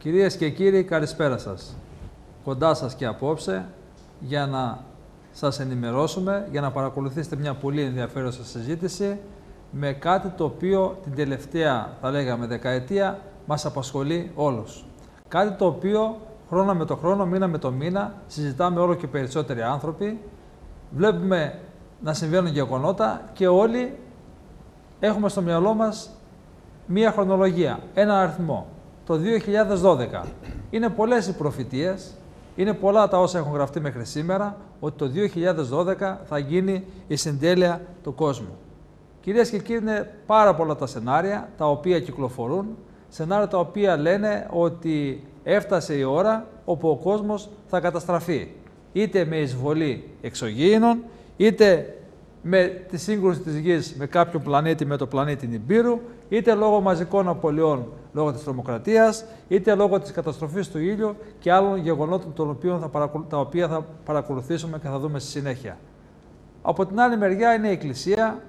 Κυρίες και κύριοι, καλησπέρα σας. Κοντά σας και απόψε για να σας ενημερώσουμε, για να παρακολουθήσετε μια πολύ ενδιαφέρουσα συζήτηση με κάτι το οποίο την τελευταία, θα λέγαμε, δεκαετία μας απασχολεί όλους. Κάτι το οποίο χρόνο με το χρόνο, μήνα με το μήνα, συζητάμε όλο και περισσότεροι άνθρωποι, βλέπουμε να συμβαίνουν γεγονότα και όλοι έχουμε στο μυαλό μας μία χρονολογία, ένα αριθμό. Το 2012. Είναι πολλές οι προφητείες, είναι πολλά τα όσα έχουν γραφτεί μέχρι σήμερα, ότι το 2012 θα γίνει η συντέλεια του κόσμου. Κυρίες και κύριοι, είναι πάρα πολλά τα σενάρια τα οποία κυκλοφορούν, σενάρια τα οποία λένε ότι έφτασε η ώρα όπου ο κόσμος θα καταστραφεί. Είτε με εισβολή εξωγήινων, είτε με τη σύγκρουση της Γης με κάποιον πλανήτη, με το πλανήτη Νιμπήρου, είτε λόγω μαζικών απολειών λόγω της τρομοκρατίας, είτε λόγω της καταστροφής του ήλιου και άλλων γεγονότων τα οποία θα παρακολουθήσουμε και θα δούμε στη συνέχεια. Από την άλλη μεριά είναι η Εκκλησία,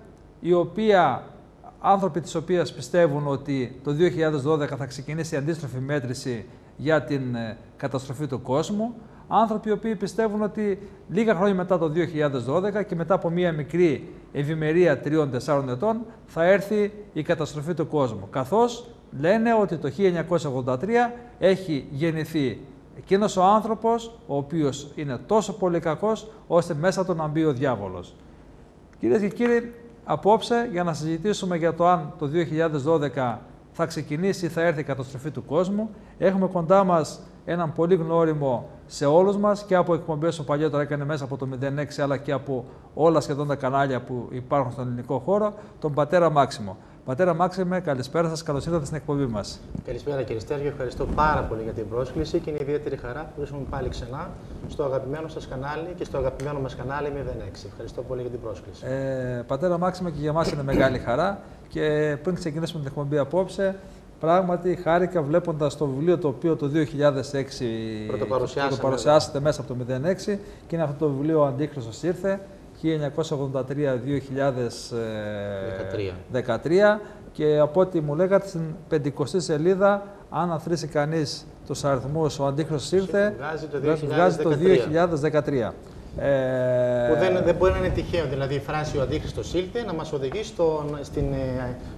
άνθρωποι της οποίας πιστεύουν ότι το 2012 θα ξεκινήσει η αντίστροφη μέτρηση για την καταστροφή του κόσμου. Άνθρωποι οι οποίοι πιστεύουν ότι λίγα χρόνια μετά το 2012 και μετά από μία μικρή ευημερία 3-4 ετών θα έρθει η καταστροφή του κόσμου. Καθώς λένε ότι το 1983 έχει γεννηθεί εκείνος ο άνθρωπος ο οποίος είναι τόσο πολύ κακός ώστε μέσα του να μπει ο διάβολος. Κυρίες και κύριοι, απόψε για να συζητήσουμε για το αν το 2012 θα ξεκινήσει ή θα έρθει η καταστροφή του κόσμου, έχουμε κοντά μας έναν πολύ γνώριμο σε όλους μας και από εκπομπές που παλιότερα έκανε μέσα από το 06 αλλά και από όλα σχεδόν τα κανάλια που υπάρχουν στον ελληνικό χώρο, τον πατέρα Μάξιμο. Πατέρα Μάξιμε, καλησπέρα σας, καλώς ήρθατε στην εκπομπή μας. Καλησπέρα κύριε Στέργιο, ευχαριστώ πάρα πολύ για την πρόσκληση και είναι ιδιαίτερη χαρά που βρίσκομαι πάλι ξανά στο αγαπημένο σας κανάλι και στο αγαπημένο μας κανάλι 06. Ευχαριστώ πολύ για την πρόσκληση. Πατέρα Μάξιμε, και για μας είναι μεγάλη χαρά και πριν ξεκινήσουμε την εκπομπή απόψε, πράγματι χάρηκα βλέποντας το βιβλίο το οποίο το 2006 πρωτοπαρουσιάσετε μέσα από το 06 και είναι αυτό το βιβλίο «Ο Αντίχριστος ήρθε» 1983-2013 και από ό,τι μου λέγατε στην 50η σελίδα, αν αθροίσει κανείς τους αριθμούς «Ο Αντίχριστος ήρθε», βγάζει το 2013. Που δεν μπορεί να είναι τυχαίο, δηλαδή η φράση «Ο Αντίχριστος ήρθε» να μας οδηγεί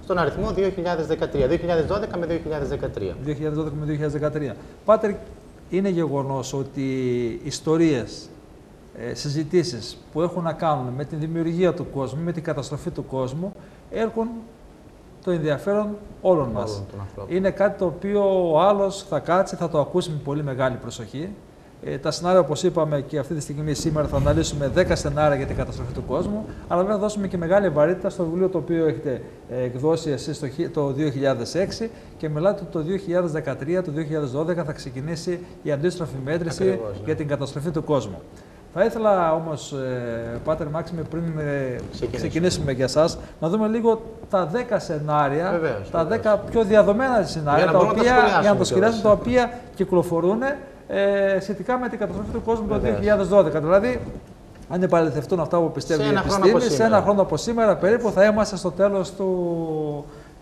στον αριθμό 2013, 2012 με 2013. 2012 με 2013. Πάτερ, είναι γεγονός ότι ιστορίες, συζητήσεις που έχουν να κάνουν με τη δημιουργία του κόσμου, με την καταστροφή του κόσμου, έχουν το ενδιαφέρον όλων μας. Είναι κάτι το οποίο ο άλλος θα κάτσει, θα το ακούσει με πολύ μεγάλη προσοχή. Τα σενάρια, όπως είπαμε, και αυτή τη στιγμή σήμερα θα αναλύσουμε 10 σενάρια για την καταστροφή του κόσμου, αλλά βέβαια δώσουμε και μεγάλη βαρύτητα στο βιβλίο το οποίο έχετε εκδώσει εσείς το 2006 και μιλάτε ότι το 2013, το 2012 θα ξεκινήσει η αντίστροφη μέτρηση για την καταστροφή του κόσμου. Θα ήθελα όμως, Πάτερ Μάξιμε, πριν ξεκινήσουμε για εσάς, να δούμε λίγο τα 10 σενάρια, τα 10 πιο διαδομένα σενάρια, για να το σχεδιάσουμε, τα οποία κυκλοφορούν σχετικά με την καταστροφή του κόσμου το 2012. Δηλαδή, αν επαληθευτούν αυτά που πιστεύει η επιστήμη, σε ένα χρόνο από σήμερα περίπου θα είμαστε στο τέλος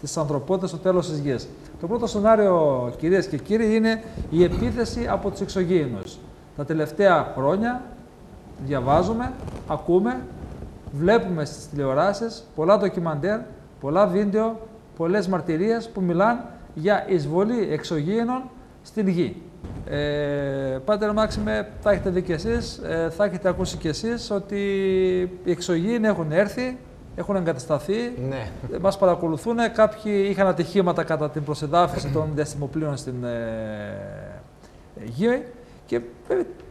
της ανθρωπότητας, στο τέλος της Γης. Το πρώτο σενάριο, κυρίες και κύριοι, είναι η επίθεση από τους εξωγήινους. Τα τελευταία χρόνια διαβάζουμε, ακούμε, βλέπουμε στις τηλεοράσεις πολλά ντοκιμαντέρ, πολλά βίντεο, πολλές μαρτυρίες που μιλάνε για εισβολή εξωγήινων στην Γη. Πάτερ Μάξιμε, θα έχετε δει κι εσείς, θα έχετε ακούσει κι εσείς ότι οι εξωγήινοι έχουν έρθει, έχουν εγκατασταθεί, μας παρακολουθούν. Κάποιοι είχαν ατυχήματα κατά την προσεδάφιση των διαστημοπλοίων στην Γη και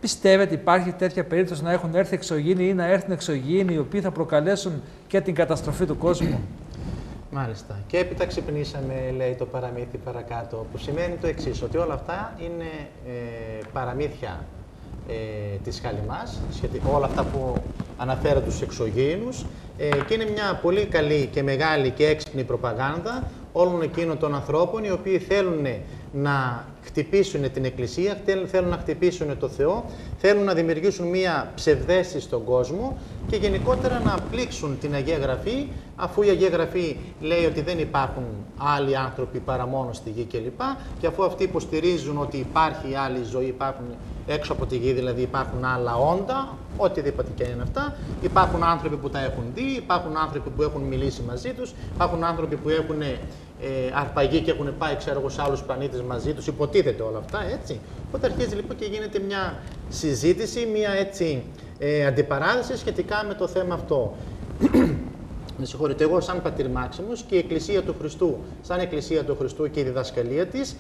πιστεύετε υπάρχει τέτοια περίπτωση να έχουν έρθει εξωγήινοι ή να έρθουν εξωγήινοι οι οποίοι θα προκαλέσουν και την καταστροφή του κόσμου? Μάλιστα. Και έπειτα ξυπνήσαμε, λέει το παραμύθι παρακάτω, που σημαίνει το εξής, ότι όλα αυτά είναι παραμύθια της Χαλιμάς, όλα αυτά που αναφέρω τους εξωγήινους, και είναι μια πολύ καλή και μεγάλη και έξυπνη προπαγάνδα όλων εκείνων των ανθρώπων οι οποίοι θέλουν να χτυπήσουν την Εκκλησία, θέλουν να χτυπήσουν το Θεό θέλουν να δημιουργήσουν μία ψευδαίσθηση στον κόσμο και γενικότερα να πλήξουν την Αγία Γραφή, αφού η Αγία Γραφή λέει ότι δεν υπάρχουν άλλοι άνθρωποι παρά μόνο στη γη κλπ. Και αφού αυτοί υποστηρίζουν ότι υπάρχει άλλη ζωή, υπάρχουν έξω από τη γη, δηλαδή υπάρχουν άλλα όντα, οτιδήποτε και είναι αυτά, υπάρχουν άνθρωποι που τα έχουν δει, υπάρχουν άνθρωποι που έχουν μιλήσει μαζί τους, υπάρχουν άνθρωποι που έχουν αρπαγεί και έχουν πάει, ξέρω εγώ, σε άλλους πλανήτες μαζί τους, υποτίθεται όλα αυτά, έτσι. Οπότε αρχίζει λοιπόν και γίνεται μια συζήτηση, μια έτσι αντιπαράθεση σχετικά με το θέμα αυτό. Με συγχωρείτε, εγώ σαν πατήρ Μάξιμος και η Εκκλησία του Χριστού, σαν Εκκλησία του Χριστού και η διδασκαλία της,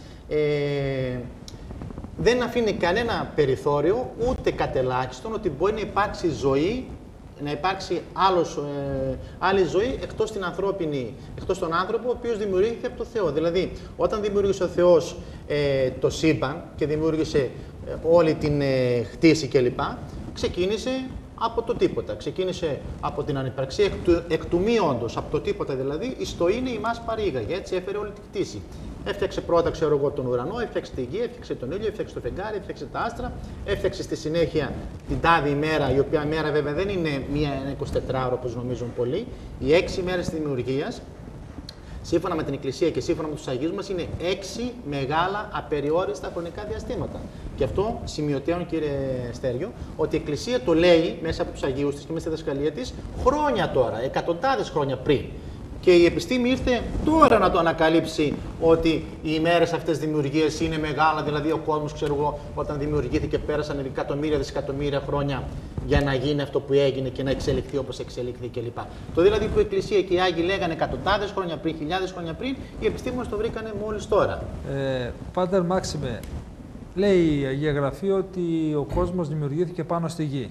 δεν αφήνει κανένα περιθώριο, ούτε κατελάχιστον, ότι μπορεί να υπάρξει ζωή, να υπάρξει άλλη ζωή εκτός τον άνθρωπο, ο οποίος δημιουργήθηκε από το Θεό. Δηλαδή, όταν δημιούργησε ο Θεός το σύμπαν και δημιούργησε όλη την χτίση κλπ, ξεκίνησε από το τίποτα. Ξεκίνησε από την ανυπαρξία, εκ του μη όντως, από το τίποτα δηλαδή, εις το είναι ημάς παρήγαγε, έτσι έφερε όλη τη κτήση. Έφτιαξε πρώτα, ξέρω εγώ, τον ουρανό, έφτιαξε τη γη, έφτιαξε τον ήλιο, έφτιαξε το φεγγάρι, έφτιαξε τα άστρα, έφτιαξε στη συνέχεια την τάδη ημέρα, η οποία μέρα βέβαια δεν είναι μία 24ωρο όπως νομίζουν πολλοί, οι 6 μέρες της δημιουργίας, σύμφωνα με την Εκκλησία και σύμφωνα με τους Αγίους μας, είναι 6 μεγάλα απεριόριστα χρονικά διαστήματα. Και αυτό σημειωτέων, κύριε Στέριο, ότι η Εκκλησία το λέει μέσα από τους Αγίους της και μέσα στη διδασκαλία της χρόνια τώρα, εκατοντάδες χρόνια πριν. Και η επιστήμη ήρθε τώρα να το ανακαλύψει ότι οι ημέρες αυτές δημιουργίες είναι μεγάλα, δηλαδή ο κόσμος, ξέρω εγώ, όταν δημιουργήθηκε πέρασαν εκατομμύρια, δισεκατομμύρια χρόνια για να γίνει αυτό που έγινε και να εξελιχθεί όπως εξελιχθεί κλπ. Το δηλαδή που η Εκκλησία και οι Άγιοι λέγανε εκατοντάδες χρόνια πριν, χιλιάδες χρόνια πριν, οι επιστήμονες το βρήκανε μόλις τώρα. Πάτερ Μάξιμε, λέει η Αγία Γραφή ότι ο κόσμος δημιουργήθηκε πάνω στη γη.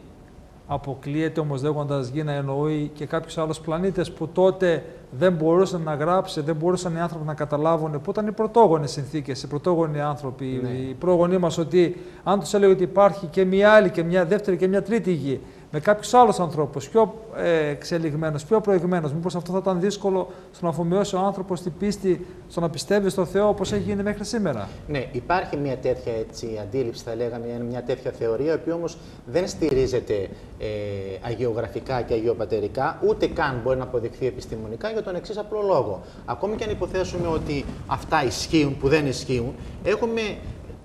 Αποκλείεται όμως λέγοντας γη να εννοεί και κάποιους άλλους πλανήτες που τότε δεν μπορούσαν να γράψει, δεν μπορούσαν οι άνθρωποι να καταλάβουν, που ήταν οι πρωτόγονες συνθήκες, οι πρωτόγονοι άνθρωποι, οι πρόγονοί μας, ότι αν τους έλεγε ότι υπάρχει και μια άλλη και μια δεύτερη και μια τρίτη γη, με κάποιους άλλους ανθρώπους, πιο εξελιγμένους, πιο προηγμένους, μήπως αυτό θα ήταν δύσκολο στο να αφομοιώσει ο άνθρωπος την πίστη, στο να πιστεύει στο Θεό όπως έχει γίνει μέχρι σήμερα. Ναι, υπάρχει μια τέτοια έτσι, αντίληψη, θα λέγαμε, μια τέτοια θεωρία, η οποία όμως δεν στηρίζεται αγιογραφικά και αγιοπατερικά, ούτε καν μπορεί να αποδειχθεί επιστημονικά για τον εξής απλό λόγο. Ακόμη και αν υποθέσουμε ότι αυτά ισχύουν, που δεν ισχύουν, έχουμε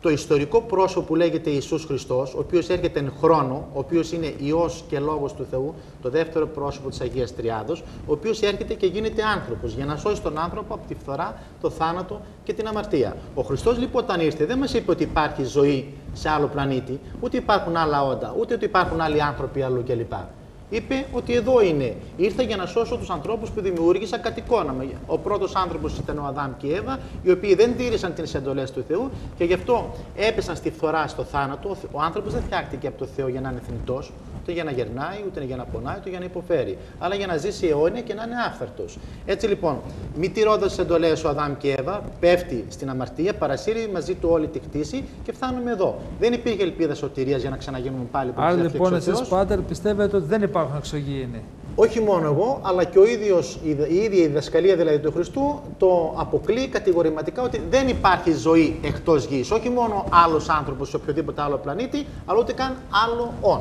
το ιστορικό πρόσωπο που λέγεται Ιησούς Χριστός, ο οποίος έρχεται εν χρόνο, ο οποίος είναι Υιός και Λόγος του Θεού, το δεύτερο πρόσωπο της Αγίας Τριάδος, ο οποίος έρχεται και γίνεται άνθρωπος για να σώσει τον άνθρωπο από τη φθορά, το θάνατο και την αμαρτία. Ο Χριστός λοιπόν όταν ήρθε δεν μας είπε ότι υπάρχει ζωή σε άλλο πλανήτη, ούτε υπάρχουν άλλα όντα, ούτε ότι υπάρχουν άλλοι άνθρωποι αλλού κλπ. Είπε ότι εδώ είναι. Ήρθα για να σώσω τους ανθρώπους που δημιούργησα κατ' εικόνα μου. Ο πρώτος άνθρωπος ήταν ο Αδάμ και η Εύα, οι οποίοι δεν τήρησαν τις εντολές του Θεού και γι' αυτό έπεσαν στη φθορά, στο θάνατο. Ο άνθρωπος δεν φτιάχτηκε από το Θεό για να είναι θνητός, ούτε για να γερνάει, ούτε για να πονάει, ούτε για να υποφέρει, αλλά για να ζήσει αιώνια και να είναι άφθαρτος. Έτσι λοιπόν, μη τηρώντας τις εντολές ο Αδάμ και η Εύα, πέφτει στην αμαρτία, παρασύρει μαζί του όλη τη κτήση και φτάνουμε εδώ. Δεν υπήρχε ελπίδα σωτηρίας για να ξαναγίνουμε πάλι που άρα λοιπόν, εσείς Πάτερ πιστεύετε ότι δεν υπάρχουν εξωγήινοι? Όχι μόνο εγώ, αλλά και η ίδια η διδασκαλία δηλαδή του Χριστού το αποκλεί κατηγορηματικά ότι δεν υπάρχει ζωή εκτός γης. Όχι μόνο άλλος άνθρωπος σε οποιοδήποτε άλλο πλανήτη, αλλά ούτε καν άλλο όν.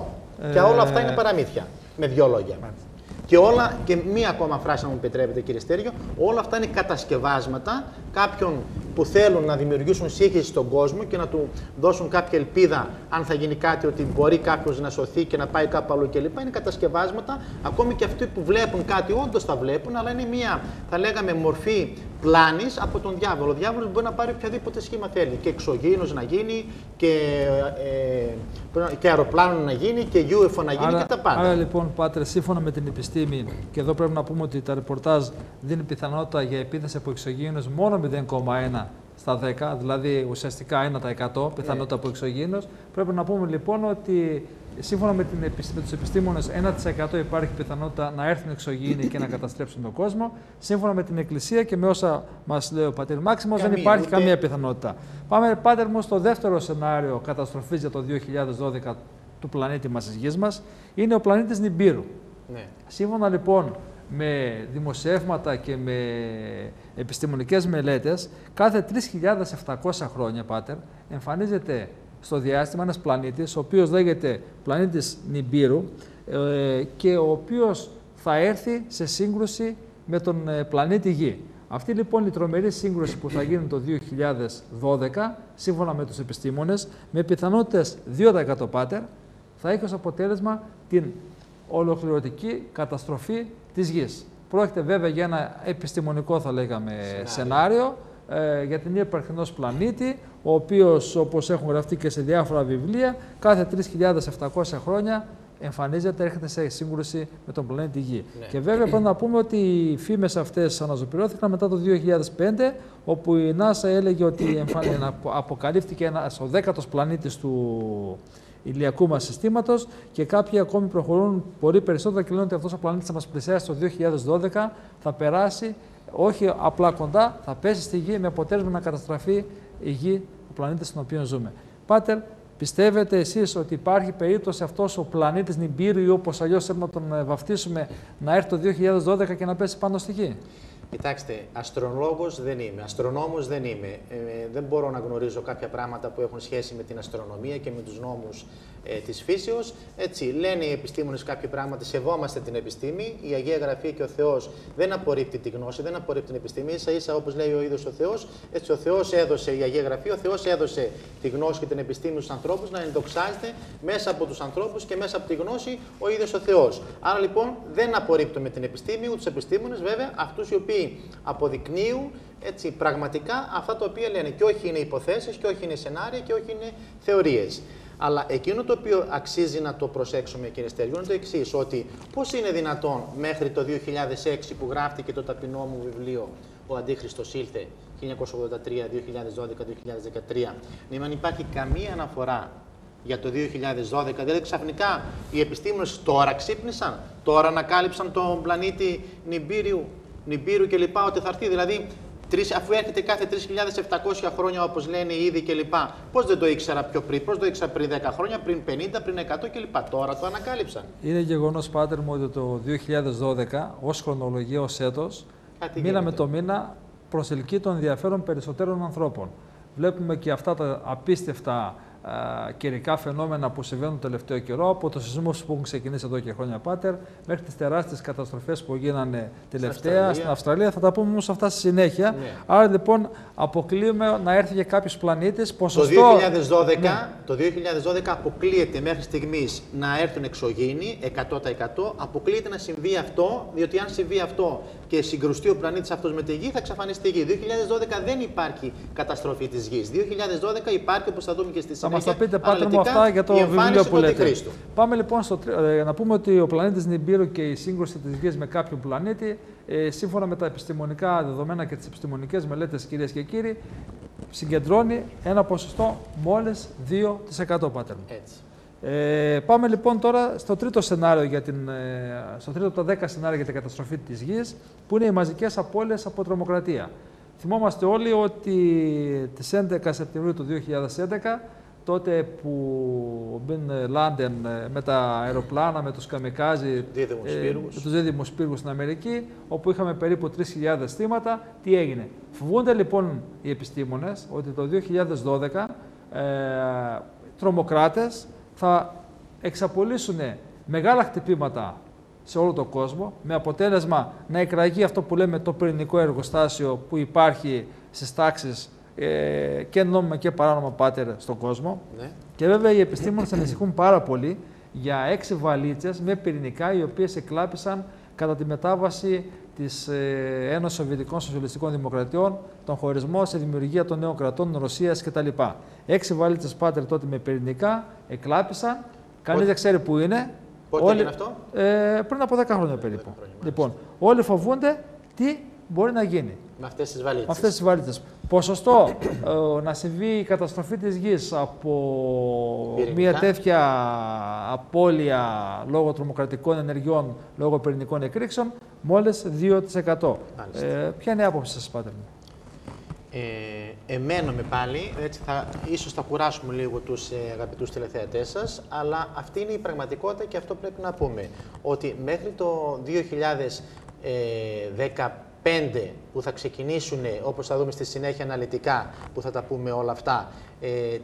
Και όλα αυτά είναι παραμύθια, με δύο λόγια. Και μία ακόμα φράση, να μου επιτρέπετε, κύριε Στέριο, όλα αυτά είναι κατασκευάσματα κάποιων που θέλουν να δημιουργήσουν σύγχυση στον κόσμο και να του δώσουν κάποια ελπίδα, αν θα γίνει κάτι, ότι μπορεί κάποιος να σωθεί και να πάει κάπου αλλού κλπ. Είναι κατασκευάσματα, ακόμη και αυτοί που βλέπουν κάτι, όντως τα βλέπουν, αλλά είναι μία, θα λέγαμε, μορφή πλάνης από τον διάβολο. Ο διάβολος μπορεί να πάρει οποιαδήποτε σχήμα θέλει. Και εξωγήινος να γίνει, και αεροπλάνο να γίνει, και UFO να γίνει, και τα πάντα. Άρα λοιπόν, Πάτερ, σύμφωνα με την επιστήμη, και εδώ πρέπει να πούμε ότι τα ρεπορτάζ δίνει πιθανότητα για επίθεση από εξωγήινους μόνο 0,1 στα 10, δηλαδή ουσιαστικά 1% πιθανότητα από εξωγήινους. Πρέπει να πούμε λοιπόν ότι σύμφωνα με τους επιστήμονες 1% υπάρχει πιθανότητα να έρθουν εξωγήινοι και να καταστρέψουν τον κόσμο. Σύμφωνα με την Εκκλησία και με όσα μας λέει ο πατήρ Μάξιμος, δεν υπάρχει καμία πιθανότητα. Πάμε, Πάτερ μου, στο δεύτερο σενάριο καταστροφής για το 2012 του πλανήτη μας, της Γης μας, είναι ο πλανήτης Νιμπύρου. Ναι. Σύμφωνα λοιπόν με δημοσιεύματα και με επιστημονικές μελέτες, κάθε 3.700 χρόνια, Πάτερ, εμφανίζεται στο διάστημα ένας πλανήτης, ο οποίος λέγεται πλανήτης Νιμπύρου και ο οποίος θα έρθει σε σύγκρουση με τον πλανήτη Γη. Αυτή λοιπόν η τρομερή σύγκρουση που θα γίνει το 2012, σύμφωνα με τους επιστήμονες, με πιθανότητες 2% πάτερ, θα έχει ως αποτέλεσμα την ολοκληρωτική καταστροφή της Γης. Πρόκειται βέβαια για ένα επιστημονικό, θα λέγαμε, σενάριο για την ύπαρξη ενός πλανήτη, ο οποίος, όπως έχουν γραφτεί και σε διάφορα βιβλία, κάθε 3.700 χρόνια εμφανίζεται, έρχεται σε σύγκρουση με τον πλανήτη Γη. Ναι. Και βέβαια πρέπει να πούμε ότι οι φήμες αυτές αναζωπηρώθηκαν μετά το 2005, όπου η NASA έλεγε ότι αποκαλύφθηκε ο 10ος πλανήτης του ηλιακού μας συστήματος και κάποιοι ακόμη προχωρούν πολύ περισσότερο και λένε ότι αυτός ο πλανήτης θα μας πλησιάσει το 2012, θα περάσει όχι απλά κοντά, θα πέσει στη Γη με αποτέλεσμα να καταστραφεί η Γη, ο πλανήτης στον οποίο ζούμε. Πάτερ, πιστεύετε εσείς ότι υπάρχει περίπτωση αυτός ο πλανήτης Νιμπύρου ή όπως αλλιώς θέλουμε να τον βαφτίσουμε να έρθει το 2012 και να πέσει πάνω στη Γη? Κοιτάξτε, αστρολόγος δεν είμαι, αστρονόμος δεν είμαι. Δεν μπορώ να γνωρίζω κάποια πράγματα που έχουν σχέση με την αστρονομία και με τους νόμους της φύσεως. Έτσι, λένε οι επιστήμονες κάποια πράγματα, σεβόμαστε την επιστήμη. Η Αγία Γραφή και ο Θεός δεν απορρίπτει τη γνώση, δεν απορρίπτει την επιστήμη. Ίσα-ίσα, όπως λέει ο ίδιος ο Θεός, έτσι ο Θεός έδωσε, η Αγία Γραφή, ο Θεός έδωσε τη γνώση και την επιστήμη στους ανθρώπους να ενδοξάζεται μέσα από τους ανθρώπους και μέσα από τη γνώση ο ίδιος ο Θεός. Άρα λοιπόν δεν απορρίπτουμε την επιστήμη, ούτε τους επιστήμονες βέβαια, αυτούς οι οποίοι αποδεικνύουν έτσι, πραγματικά αυτά τα οποία λένε. Και όχι είναι υποθέσεις, και όχι είναι σενάρια, και όχι είναι θεωρίες. Αλλά εκείνο το οποίο αξίζει να το προσέξουμε, κύριε Στέργιο, είναι το εξής, ότι πώς είναι δυνατόν μέχρι το 2006 που γράφτηκε το ταπεινό μου βιβλίο «Ο Αντίχριστος ήλθε» 1983, 2012, 2013, να μην υπάρχει καμία αναφορά για το 2012, δηλαδή ξαφνικά οι επιστήμονες τώρα ξύπνησαν, τώρα ανακάλυψαν τον πλανήτη Νιμπύρου και λοιπά, ότι θα έρθει, δηλαδή αφού έρχεται κάθε 3.700 χρόνια όπως λένε ήδη και λοιπά, πώς δεν το ήξερα πιο πριν, πώς το ήξερα πριν 10 χρόνια, πριν 50, πριν 100 και λοιπά, τώρα το ανακάλυψαν. Είναι γεγονός, Πάτερ μου, ότι το 2012 ως χρονολογία, ως έτος, μήνα με το μήνα προσελκύει τον ενδιαφέρον περισσότερων ανθρώπων. Βλέπουμε και αυτά τα απίστευτα καιρικά φαινόμενα που συμβαίνουν το τελευταίο καιρό, από τους σεισμούς που έχουν ξεκινήσει εδώ και χρόνια, Πάτερ, μέχρι τις τεράστιες καταστροφές που γίνανε τελευταία στην Αυστραλία. Θα τα πούμε όμως αυτά στη συνέχεια. Ναι. Άρα λοιπόν αποκλείουμε να έρθει και κάποιος πλανήτης. Ποσοστό... Το 2012 αποκλείεται μέχρι στιγμής να έρθουν εξωγήινοι 100%. Αποκλείεται να συμβεί αυτό, διότι αν συμβεί αυτό και συγκρουστεί ο πλανήτης αυτός με τη Γη, θα εξαφανιστεί η Γη. 2012 δεν υπάρχει καταστροφή της Γης. 2012 υπάρχει, όπως θα δούμε και στη συνέχεια. Θα μας τα πείτε, Πάτερ μου, αυτά για το βιβλίο που λέτε. Πάμε λοιπόν να πούμε ότι ο πλανήτης Νιμπύρου και η σύγκρουση της Γης με κάποιον πλανήτη, σύμφωνα με τα επιστημονικά δεδομένα και τις επιστημονικές μελέτες, κυρίες και κύριοι, συγκεντρώνει ένα ποσοστό μόλις 2%, Πάτερ μου. Έτσι. Πάμε λοιπόν τώρα στο τρίτο σενάριο, στο τρίτο από τα 10 σενάρια για την καταστροφή της Γης, που είναι οι μαζικές απώλειες από τρομοκρατία. Θυμόμαστε όλοι ότι τις 11 Σεπτεμβρίου του 2011, τότε που ο Μπιν Λάντεν με τα αεροπλάνα, με τους καμικάζι, τους δίδυμους πύργους στην Αμερική, όπου είχαμε περίπου 3.000 θύματα, τι έγινε? Φοβούνται λοιπόν οι επιστήμονες ότι το 2012 τρομοκράτες θα εξαπολύσουν μεγάλα χτυπήματα σε όλο τον κόσμο, με αποτέλεσμα να εκραγεί αυτό που λέμε το πυρηνικό εργοστάσιο που υπάρχει στις τάξεις και νόμιμα και παράνομα, Πάτερ, στον κόσμο. Ναι. Και βέβαια οι επιστήμονες ανησυχούν πάρα πολύ για 6 βαλίτσες με πυρηνικά, οι οποίες εκλάπησαν κατά τη μετάβαση της Ένωσης Σοβιετικών Σοσιαλιστικών Δημοκρατιών, τον χωρισμό σε δημιουργία των νέων κρατών Ρωσίας κτλ. 6 βαλίτσες, Πάτερ, τότε με πυρηνικά εκλάπησαν. Κανείς δεν ξέρει πού είναι. Πότε έγινε αυτό? Πριν από 10 χρόνια περίπου. Λοιπόν, όλοι φοβούνται τι μπορεί να γίνει με αυτές τις βαλίτσες. Με αυτές τις βαλίτσες. Ποσοστό να συμβεί η καταστροφή της Γης από μια τέτοια απώλεια λόγω τρομοκρατικών ενεργειών, λόγω πυρηνικών εκρήξεων, μόλις 2%. Ποια είναι η άποψη σας, Πάτερ μου? Εμένομαι πάλι, έτσι ίσως θα κουράσουμε λίγο τους αγαπητούς τηλεθεατές σας, αλλά αυτή είναι η πραγματικότητα και αυτό πρέπει να πούμε. Ότι μέχρι το 2015 5 που θα ξεκινήσουν, όπως θα δούμε στη συνέχεια αναλυτικά, που θα τα πούμε όλα αυτά,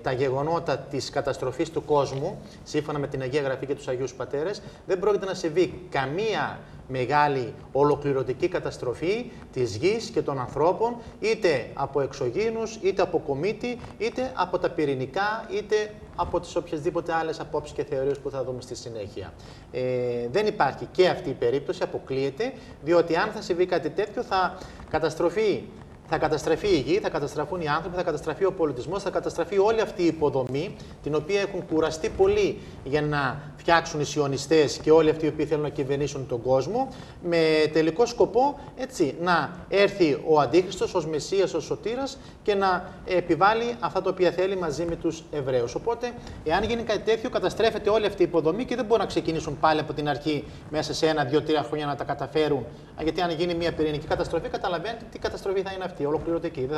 τα γεγονότα της καταστροφής του κόσμου, σύμφωνα με την Αγία Γραφή και τους Αγίους Πατέρες, δεν πρόκειται να συμβεί καμία μεγάλη ολοκληρωτική καταστροφή της γης και των ανθρώπων, είτε από εξωγήινους, είτε από κομίτη, είτε από τα πυρηνικά, είτε από τις οποιασδήποτε άλλες απόψεις και θεωρίες που θα δούμε στη συνέχεια. Δεν υπάρχει και αυτή η περίπτωση, αποκλείεται, διότι αν θα συμβεί κάτι τέτοιο θα καταστραφεί η γη, θα καταστραφούν οι άνθρωποι, θα καταστραφεί ο πολιτισμός, θα καταστραφεί όλη αυτή η υποδομή, την οποία έχουν κουραστεί πολύ για να φτιάξουν οι σιωνιστές και όλοι αυτοί οι οποίοι θέλουν να κυβερνήσουν τον κόσμο, με τελικό σκοπό έτσι, να έρθει ο Αντίχριστος ως Μεσσίας, ως Σωτήρας και να επιβάλλει αυτά τα οποία θέλει μαζί με τους Εβραίους. Οπότε, εάν γίνει κάτι τέτοιο, καταστρέφεται όλη αυτή η υποδομή και δεν μπορούν να ξεκινήσουν πάλι από την αρχή μέσα σε 1, 2, 3 χρόνια να τα καταφέρουν. Γιατί αν γίνει μια πυρηνική καταστροφή, καταλαβαίνετε τι καταστροφή θα είναι αυτή. Ολοκληρωτική.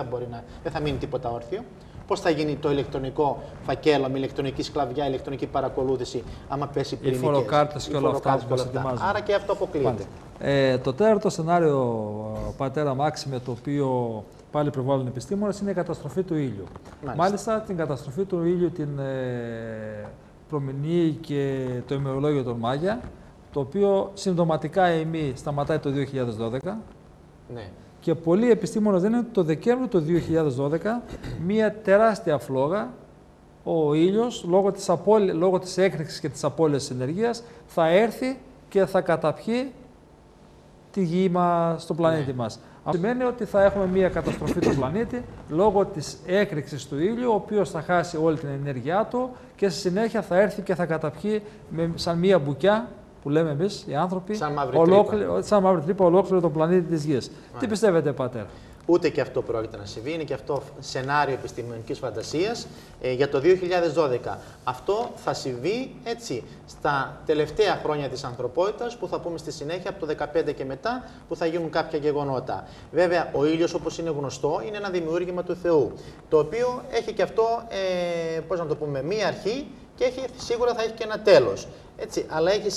Δεν θα μείνει τίποτα όρθιο. Πώς θα γίνει το ηλεκτρονικό φακέλο με ηλεκτρονική σκλαβιά, ηλεκτρονική παρακολούθηση, άμα πέσει πυρηνικές. Οι φοροκάρτες και όλα αυτά που ετοιμάζουν. Άρα και αυτό αποκλείεται. Το τέταρτο σενάριο, πατέρα Μάξιμε, το οποίο πάλι προβάλλουν οι επιστήμονες, είναι η καταστροφή του ήλιου. Μάλιστα, την καταστροφή του ήλιου την προμηνύει και το ημερολόγιο των Μάγια, το οποίο συμπτωματικά σταματάει το 2012. Ναι. Και πολλοί επιστήμονες λένε ότι το Δεκέμβριο του 2012 μία τεράστια φλόγα, ο ήλιος, λόγω της έκρηξης και της απώλειας ενεργείας, θα έρθει και θα καταπιεί τη γη μας, τον πλανήτη μας. Αυτό σημαίνει ότι θα έχουμε μία καταστροφή του πλανήτη λόγω της έκρηξης του ήλιου, ο οποίος θα χάσει όλη την ενέργειά του και στη συνέχεια θα έρθει και θα καταπιεί σαν μία μπουκιά, που λέμε εμείς οι άνθρωποι, σαν μαύρη τρύπα ολόκληρο τον πλανήτη της Γης. Τι πιστεύετε, πατέρα? Ούτε και αυτό πρόκειται να συμβεί, είναι και αυτό σενάριο επιστημονικής φαντασίας για το 2012. Αυτό θα συμβεί έτσι στα τελευταία χρόνια της ανθρωπότητας, που θα πούμε στη συνέχεια από το 2015 και μετά, που θα γίνουν κάποια γεγονότα. Βέβαια, ο ήλιος, όπως είναι γνωστό, είναι ένα δημιούργημα του Θεού, το οποίο έχει και αυτό, πώς να το πούμε, μία αρχή και σίγουρα θα έχει και ένα τέλος. Έτσι, αλλά έχει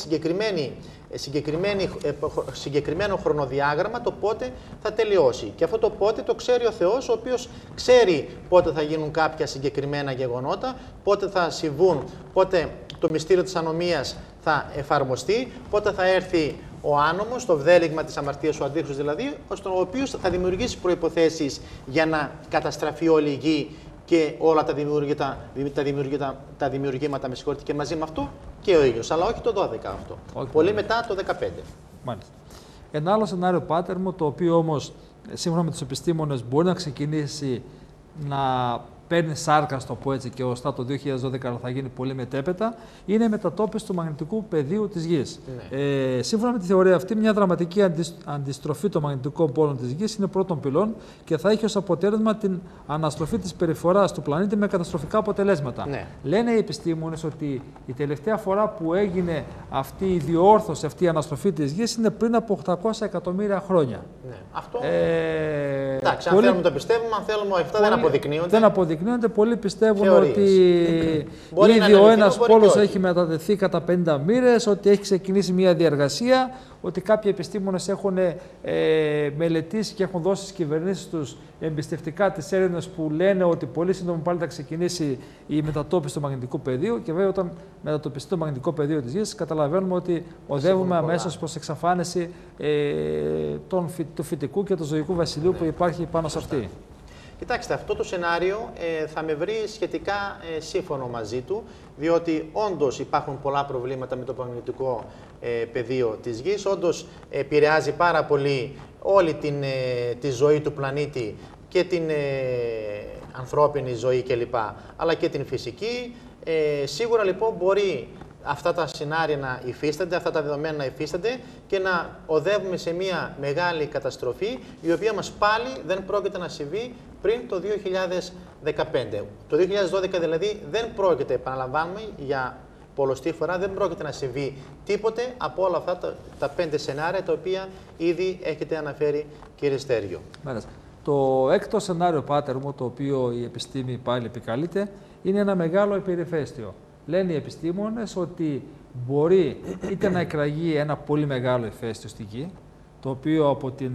συγκεκριμένο χρονοδιάγραμμα το πότε θα τελειώσει. Και αυτό το πότε το ξέρει ο Θεός, ο οποίος ξέρει πότε θα γίνουν κάποια συγκεκριμένα γεγονότα, πότε θα συμβούν, πότε το μυστήριο της ανομίας θα εφαρμοστεί, πότε θα έρθει ο άνομος, το βδέλιγμα της αμαρτίας, ο Αντίχριστος δηλαδή, ο οποίος θα δημιουργήσει προϋποθέσεις για να καταστραφεί όλη η γη και όλα τα δημιουργήματα, με συγχωρείτε, και μαζί με αυτό και ο ήλιος, αλλά όχι το 12 αυτό. Πολύ μετά το 15. Μάλιστα. Ένα άλλο σενάριο, πάτερ μου, το οποίο όμως σύμφωνα με τους επιστήμονες μπορεί να ξεκινήσει να παίρνει σάρκα, στο πω έτσι, και ωστά το 2012 θα γίνει πολύ μετέπειτα, είναι η μετατόπιση του μαγνητικού πεδίου της Γης. Ναι. Σύμφωνα με τη θεωρία αυτή, μια δραματική αντιστροφή των μαγνητικών πόλων της Γης είναι πρώτον πυλών και θα έχει ως αποτέλεσμα την αναστροφή της περιφοράς του πλανήτη με καταστροφικά αποτελέσματα. Ναι. Λένε οι επιστήμονες ότι η τελευταία φορά που έγινε αυτή η διόρθωση, αυτή η αναστροφή της Γης είναι πριν από 800 εκατομμύρια χρόνια. Ναι. Αυτό. Εντάξει, αν θέλουμε το πιστεύουμε, αν θέλουμε αυτά δεν αποδεικνύονται. Δεν αποδεικνύονται. Πολλοί πιστεύουν ότι ήδη ο ένας πόλος έχει μετατεθεί κατά 50 μοίρες, ότι έχει ξεκινήσει μια διαργασία, ότι κάποιοι επιστήμονες έχουν μελετήσει και έχουν δώσει στις κυβερνήσεις τους εμπιστευτικά τις έρευνες που λένε ότι πολύ σύντομα πάλι θα ξεκινήσει η μετατόπιση του μαγνητικού πεδίου. Και βέβαια, όταν μετατοπιστεί το μαγνητικό πεδίο της Γης, καταλαβαίνουμε ότι οδεύουμε αμέσως προς εξαφάνιση του φυτικού και του ζωικού βασιλείου που υπάρχει πάνω σε αυτή. Κοιτάξτε, αυτό το σενάριο θα με βρει σχετικά σύμφωνο μαζί του, διότι όντως υπάρχουν πολλά προβλήματα με το μαγνητικό πεδίο της Γης, όντως επηρεάζει πάρα πολύ όλη τη ζωή του πλανήτη και την ανθρώπινη ζωή κλπ, αλλά και την φυσική. Σίγουρα λοιπόν μπορεί αυτά τα σενάρια να υφίστανται, αυτά τα δεδομένα να υφίστανται και να οδεύουμε σε μια μεγάλη καταστροφή, η οποία μας πάλι δεν πρόκειται να συμβεί πριν το 2015. Το 2012 δηλαδή δεν πρόκειται, επαναλαμβάνουμε για πολλοστή φορά, δεν πρόκειται να συμβεί τίποτε από όλα αυτά τα 5 σενάρια τα οποία ήδη έχετε αναφέρει, κύριε Στέργιο. Το έκτο σενάριο, πάτερ μου, το οποίο η επιστήμη πάλι επικαλείται, είναι ένα μεγάλο υπερηφαίστειο. Λένε οι επιστήμονες ότι μπορεί είτε να εκραγεί ένα πολύ μεγάλο ηφαίστειο στη Γη, το οποίο από την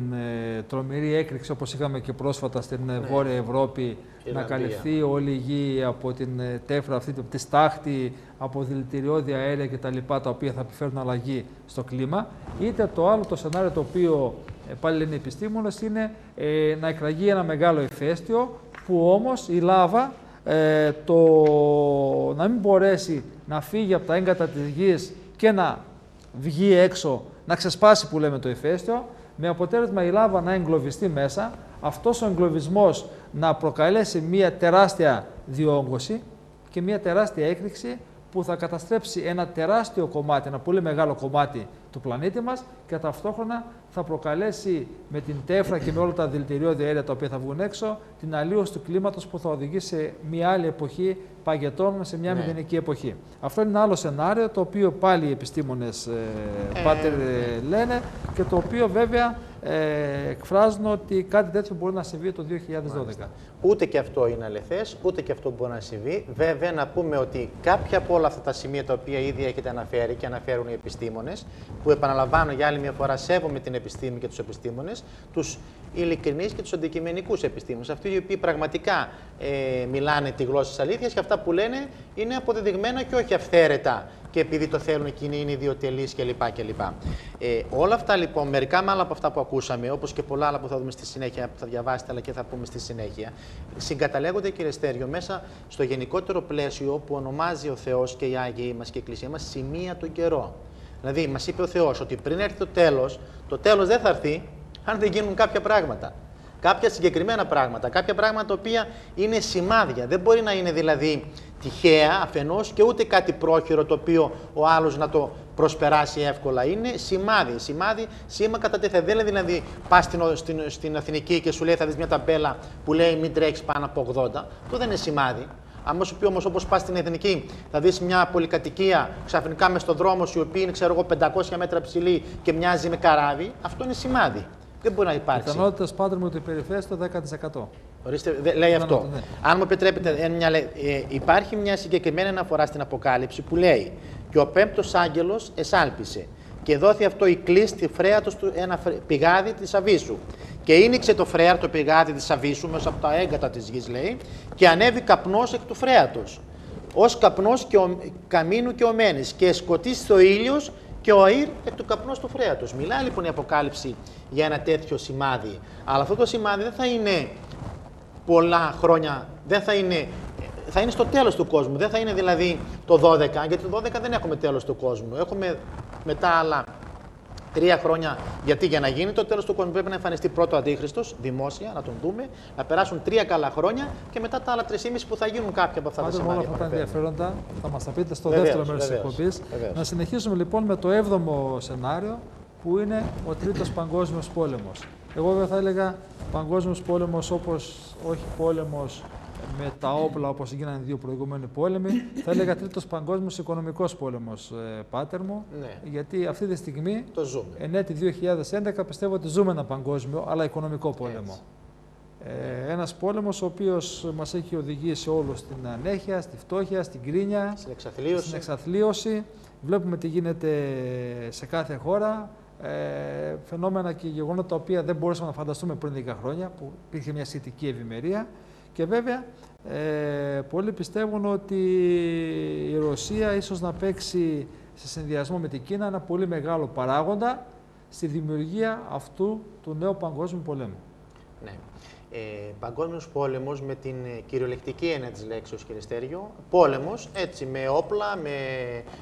τρομερή έκρηξη, όπως είχαμε και πρόσφατα στην Βόρεια Ευρώπη, να καλυφθεί όλη η γη από την τέφρα αυτή, τη στάχτη, από δηλητηριώδη αέρια κτλ. Τα οποία θα επιφέρουν αλλαγή στο κλίμα. Είτε το άλλο το σενάριο, το οποίο πάλι λένε οι επιστήμονες, είναι να εκραγεί ένα μεγάλο ηφαίστειο, που όμως η λάβα να μην μπορέσει να φύγει από τα έγκατα της γης και να βγει έξω, να ξεσπάσει που λέμε το ηφαίστειο, με αποτέλεσμα η λάβα να εγκλωβιστεί μέσα, αυτός ο εγκλωβισμός να προκαλέσει μια τεράστια διόγκωση και μια τεράστια έκρηξη που θα καταστρέψει ένα τεράστιο κομμάτι, ένα πολύ μεγάλο κομμάτι του πλανήτη μας και ταυτόχρονα θα προκαλέσει με την τέφρα και με όλα τα δηλητηριώδη αέρια τα οποία θα βγουν έξω την αλλίωση του κλίματος που θα οδηγήσει σε μια άλλη εποχή παγετών, σε μια μηδενική εποχή. Αυτό είναι ένα άλλο σενάριο το οποίο πάλι οι επιστήμονες Πάτερ λένε και το οποίο βέβαια εκφράζουν ότι κάτι τέτοιο μπορεί να συμβεί το 2012. Ούτε και αυτό είναι αληθές, ούτε και αυτό μπορεί να συμβεί. Βέβαια, να πούμε ότι κάποια από όλα αυτά τα σημεία τα οποία ήδη έχετε αναφέρει και αναφέρουν οι επιστήμονες, που επαναλαμβάνω για άλλη μια φορά, σέβομαι την επιστήμη και τους επιστήμονες, τους ειλικρινείς και τους αντικειμενικούς επιστήμονες, αυτοί οι οποίοι πραγματικά μιλάνε τη γλώσσα της αλήθειας και αυτά που λένε είναι αποδεδειγμένα και όχι αυθαίρετα και επειδή το θέλουν εκείνοι είναι ιδιωτελείς κλπ. Όλα αυτά λοιπόν, μερικά μάλλον από αυτά που ακούσαμε, όπως και πολλά άλλα που θα δούμε στη συνέχεια, που θα διαβάσετε αλλά και θα πούμε στη συνέχεια, συγκαταλέγονται, κύριε Στέργιο, μέσα στο γενικότερο πλαίσιο που ονομάζει ο Θεός και οι Άγιοι μας και η Εκκλησία μας σημεία τον καιρό. Δηλαδή, μας είπε ο Θεός ότι πριν έρθει το τέλος δεν θα έρθει αν δεν γίνουν κάποια πράγματα. Κάποια συγκεκριμένα πράγματα, κάποια πράγματα τα οποία είναι σημάδια. Δεν μπορεί να είναι δηλαδή τυχαία αφενός και ούτε κάτι πρόχειρο το οποίο ο άλλος να το προσπεράσει εύκολα. Είναι σημάδι. Σήμα κατά τι θα. Δεν δηλαδή πας στην Αθηνική και σου λέει θα δεις μια ταμπέλα που λέει μην τρέξεις πάνω από 80. Αυτό δεν είναι σημάδι. Αν σου πει όμως όπως πας στην Εθνική, θα δεις μια πολυκατοικία ξαφνικά μες στον δρόμο σου, η οποία είναι ξέρω εγώ 500 μέτρα ψηλή και μοιάζει με καράβι, αυτό είναι σημάδι. Δεν μπορεί να υπάρξει. Πιθανότητες πάντρε μου ότι περιφέρει το 10%. Ορίστε, λέει αυτό. Ναι. Αν μου επιτρέπετε, υπάρχει μια συγκεκριμένη αναφορά στην Αποκάλυψη που λέει «Και ο πέμπτος άγγελος εσάλπισε και δόθη αυτό η κλίστη φρέατος του ένα πηγάδι της Αβύσσου. Και ίνιξε το φρέατο το πηγάδι της Αβύσσου μέσα από τα έγκατα της γης, λέει, και ανέβη καπνός εκ του φρέατος, ως καπνός και καμίνου και ομένης, και σκοτήσει ο ήλιος και ο αήρ εκ του καπνός του φρέατος». Μιλάει λοιπόν η Αποκάλυψη για ένα τέτοιο σημάδι. Αλλά αυτό το σημάδι δεν θα είναι πολλά χρόνια, θα είναι στο τέλος του κόσμου. Δεν θα είναι δηλαδή το 12, γιατί το 12 δεν έχουμε τέλος του κόσμου. Έχουμε μετά άλλα 3 χρόνια, γιατί για να γίνει το τέλος του κόσμου πρέπει να εμφανιστεί πρώτο ο Αντίχριστος, δημόσια, να τον δούμε, να περάσουν 3 καλά χρόνια και μετά τα άλλα 3,5 που θα γίνουν κάποια από αυτά τα σημάδια. Όλα αυτά τα ενδιαφέροντα θα μας τα πείτε στο δεύτερο μέρος της εκπομπής. Να συνεχίσουμε λοιπόν με το 7ο σενάριο, που είναι ο Τρίτος Παγκόσμιος Πόλεμος. Εγώ βέβαια θα έλεγα παγκόσμιος πόλεμος όπως όχι πόλεμος με τα όπλα όπως γίνανε 2 προηγούμενοι πόλεμοι. Θα έλεγα Τρίτος Παγκόσμιος Οικονομικός Πόλεμος, Πάτερ μου, γιατί αυτή τη στιγμή, εν έτη 2011, πιστεύω ότι ζούμε ένα παγκόσμιο αλλά οικονομικό πόλεμο. Ένας πόλεμος ο οποίος μας έχει οδηγήσει όλους στην ανέχεια, στη φτώχεια, στην κρίνια, στην εξαθλίωση. Βλέπουμε τι γίνεται σε κάθε χώρα. Φαινόμενα και γεγονότα τα οποία δεν μπορούσαμε να φανταστούμε πριν 10 χρόνια, που υπήρχε μια σχετική ευημερία. Και βέβαια, πολλοί πιστεύουν ότι η Ρωσία ίσως να παίξει σε συνδυασμό με την Κίνα ένα πολύ μεγάλο παράγοντα στη δημιουργία αυτού του νέου παγκόσμιου πολέμου. Ναι. Παγκόσμιος πόλεμος με την κυριολεκτική έννοια της λέξης, κύριε Στέργιο. Πόλεμος, έτσι, με όπλα, με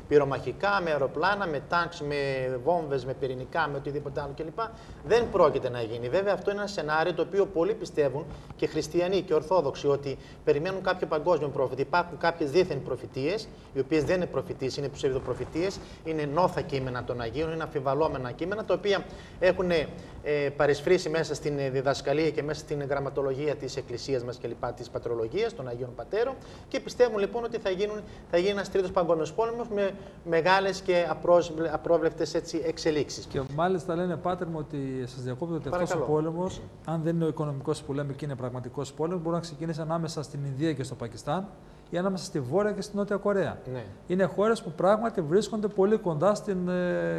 πυρομαχικά, με αεροπλάνα, με τάγκς, με βόμβες, με πυρηνικά, με οτιδήποτε άλλο κλπ. Δεν πρόκειται να γίνει. Βέβαια, αυτό είναι ένα σενάριο το οποίο πολλοί πιστεύουν, και χριστιανοί και ορθόδοξοι, ότι περιμένουν κάποιο παγκόσμιο πρόφητη. Υπάρχουν κάποιες δίθεν προφητείες, οι οποίες δεν είναι προφητείες, είναι ψευδοπροφητείες, είναι νόθα κείμενα των Αγίων, είναι αμφιβαλόμενα κείμενα, τα οποία έχουν παρισφρήσει μέσα στην διδασκαλία και μέσα στην γραμματολογία της Εκκλησίας μας και λοιπά, της πατρολογίας των Αγίων Πατέρων, και πιστεύουν λοιπόν ότι θα γίνει ένας τρίτος παγκόσμιος πόλεμος με μεγάλες και απρόβλεπτες εξελίξεις. Και μάλιστα λένε, Πάτερ μου, ότι σας διακόπτω ότι αυτός ο πόλεμος, αν δεν είναι ο οικονομικός που λέμε και είναι πραγματικός πόλεμος, μπορεί να ξεκινήσει ανάμεσα στην Ινδία και στο Πακιστάν, ή ανάμεσα στη Βόρεια και στη Νότια Κορέα. Ναι. Είναι χώρες που πράγματι βρίσκονται πολύ κοντά στην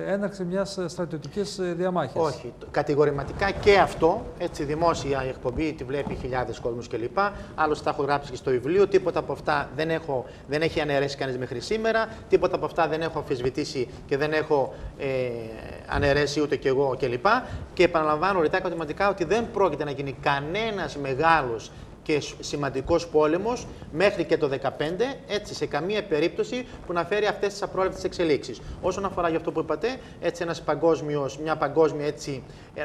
έναρξη μιας στρατιωτικής διαμάχης. Όχι. Κατηγορηματικά και αυτό, έτσι δημόσια η εκπομπή τη βλέπει χιλιάδες κόσμους κλπ. Άλλωστε τα έχω γράψει και στο βιβλίο. Τίποτα από αυτά δεν έχει αναιρέσει κανείς μέχρι σήμερα. Τίποτα από αυτά δεν έχω αμφισβητήσει και δεν έχω αναιρέσει ούτε κι εγώ κλπ. Και επαναλαμβάνω ρητά κατηγορηματικά ότι δεν πρόκειται να γίνει κανένας μεγάλος και σημαντικός πόλεμος μέχρι και το 2015, έτσι, σε καμία περίπτωση που να φέρει αυτές τις απρόβλεπτες εξελίξεις. Όσον αφορά για αυτό που είπατε, έτσι μια παγκόσμια έτσι,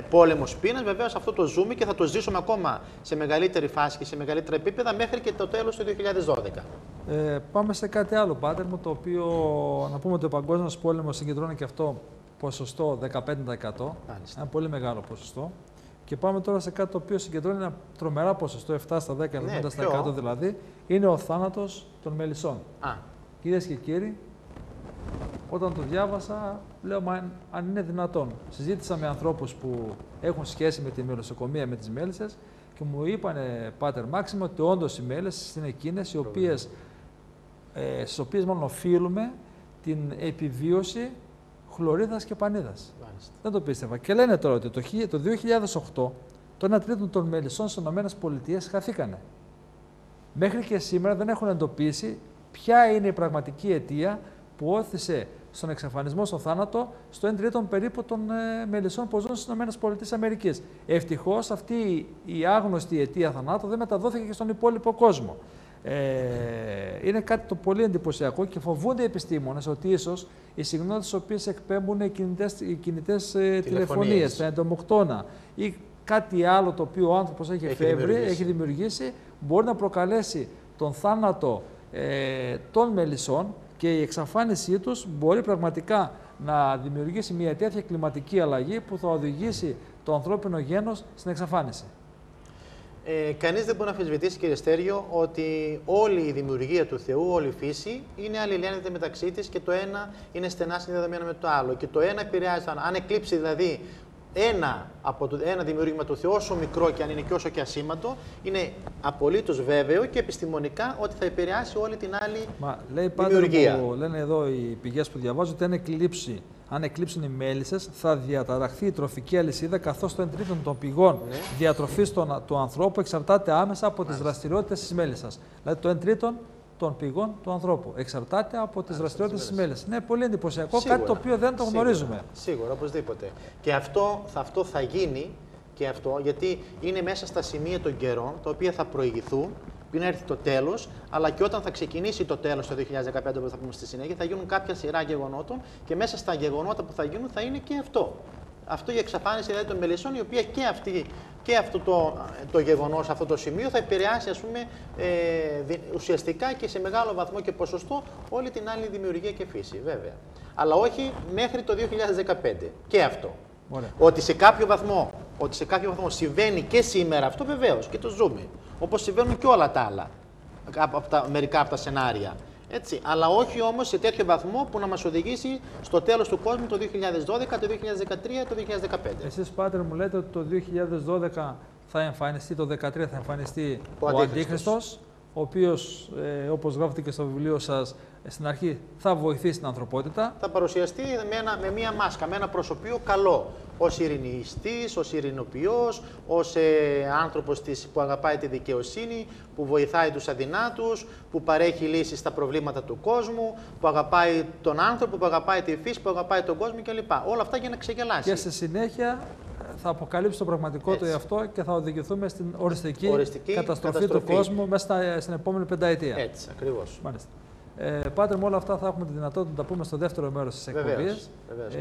πόλεμος πείνας, βεβαίως αυτό το ζούμε και θα το ζήσουμε ακόμα σε μεγαλύτερη φάση και σε μεγαλύτερα επίπεδα μέχρι και το τέλος του 2012. Πάμε σε κάτι άλλο, Πάτερ μου, το οποίο να πούμε ότι ο παγκόσμιος πόλεμος συγκεντρώνει και αυτό ποσοστό 15%. Ένα πολύ μεγάλο ποσοστό. Και πάμε τώρα σε κάτι το οποίο συγκεντρώνει ένα τρομερά ποσοστό, 7 στα 10, 70% δηλαδή, είναι ο θάνατος των μελισσών. Κυρίες και κύριοι, όταν το διάβασα, λέω αν είναι δυνατόν. Συζήτησα με ανθρώπους που έχουν σχέση με τη μελισσοκομεία, με τις μέλισσες και μου είπαν, Πάτερ Μάξιμο, ότι όντως οι μέλισσες είναι εκείνες στις οποίες μάλλον οφείλουμε την επιβίωση χλωρίδας και πανίδας. Δεν το πίστευα. Και λένε τώρα ότι το 2008 το 1 τρίτο των μελισσών στις ΗΠΑ χαθήκανε. Μέχρι και σήμερα δεν έχουν εντοπίσει ποια είναι η πραγματική αιτία που όθησε στον εξαφανισμό, στον θάνατο, στο 1 τρίτο περίπου των μελισσών που ζουν στις ΗΠΑ. Ευτυχώς αυτή η άγνωστη αιτία θανάτου δεν μεταδόθηκε και στον υπόλοιπο κόσμο. Είναι κάτι το πολύ εντυπωσιακό και φοβούνται οι επιστήμονες ότι ίσως οι συχνότητες τις οποίες εκπέμπουν οι κινητές τηλεφωνίες, τα εντομοκτώνα ή κάτι άλλο το οποίο ο άνθρωπος έχει δημιουργήσει, μπορεί να προκαλέσει τον θάνατο των μελισσών και η εξαφάνισή τους μπορεί πραγματικά να δημιουργήσει μια τέτοια κλιματική αλλαγή που θα οδηγήσει το ανθρώπινο γένος στην εξαφάνιση. Κανείς δεν μπορεί να αμφισβητήσει, κύριε Στέριο, ότι όλη η δημιουργία του Θεού, όλη η φύση, είναι αλληλένδετη μεταξύ της και το ένα είναι στενά συνδεδεμένο με το άλλο. Και το ένα επηρεάζει το άλλο. Αν εκλείψει δηλαδή ένα δημιούργημα του Θεού, όσο μικρό και αν είναι και όσο και ασήμαντο, είναι απολύτως βέβαιο και επιστημονικά ότι θα επηρεάσει όλη την άλλη δημιουργία. Λένε εδώ οι πηγές που διαβάζω ότι αν εκλείψουν οι μέλισσες, θα διαταραχθεί η τροφική αλυσίδα, καθώς το 1 τρίτο των πηγών διατροφής του ανθρώπου εξαρτάται άμεσα από τις δραστηριότητες της μέλισσας. Δηλαδή το 1 τρίτο των πηγών του ανθρώπου εξαρτάται από τις δραστηριότητες της μέλισσας. Είναι πολύ εντυπωσιακό, κάτι το οποίο δεν το γνωρίζουμε. Σίγουρα, οπωσδήποτε. Και αυτό θα γίνει γιατί είναι μέσα στα σημεία των καιρών, τα οποία θα προηγηθούν. Πριν έρθει το τέλος, αλλά και όταν θα ξεκινήσει το τέλος το 2015, όπως θα πούμε στη συνέχεια, θα γίνουν κάποια σειρά γεγονότων και μέσα στα γεγονότα που θα γίνουν θα είναι και αυτό. Αυτό η εξαφάνιση δηλαδή των μελισσών, η οποία και αυτό το γεγονός, αυτό το σημείο θα επηρεάσει ουσιαστικά και σε μεγάλο βαθμό και ποσοστό όλη την άλλη δημιουργία και φύση, βέβαια. Αλλά όχι μέχρι το 2015. Και αυτό. Ότι σε κάποιο βαθμό συμβαίνει και σήμερα αυτό, βεβαίως, και το ζούμε. Όπως συμβαίνουν και όλα τα άλλα, μερικά από τα σενάρια. Έτσι. Αλλά όχι όμως σε τέτοιο βαθμό που να μας οδηγήσει στο τέλος του κόσμου το 2012, το 2013, το 2015. Εσείς, Πάτερ, μου λέτε ότι το 2012 θα εμφανιστεί, το 2013 θα εμφανιστεί ο Αντίχριστος, ο οποίος, όπως γράφετε και στο βιβλίο σας, στην αρχή θα βοηθήσει την ανθρωπότητα. Θα παρουσιαστεί με μία μάσκα, με ένα προσωπείο καλό. Ως ειρηνιστής, ως ειρηνοποιός, ως άνθρωπος που αγαπάει τη δικαιοσύνη, που βοηθάει τους αδυνάτους, που παρέχει λύσεις στα προβλήματα του κόσμου, που αγαπάει τον άνθρωπο, που αγαπάει τη φύση, που αγαπάει τον κόσμο κλπ. Όλα αυτά για να ξεγελάσει. Και στη συνέχεια θα αποκαλύψει το πραγματικό του εαυτό και θα οδηγηθούμε στην οριστική καταστροφή του κόσμου μέσα στην επόμενη πενταετία. Έτσι, ακριβώς. Μάλιστα. Πάτερ, με όλα αυτά θα έχουμε τη δυνατότητα να τα πούμε στο δεύτερο μέρος της εκπομπής.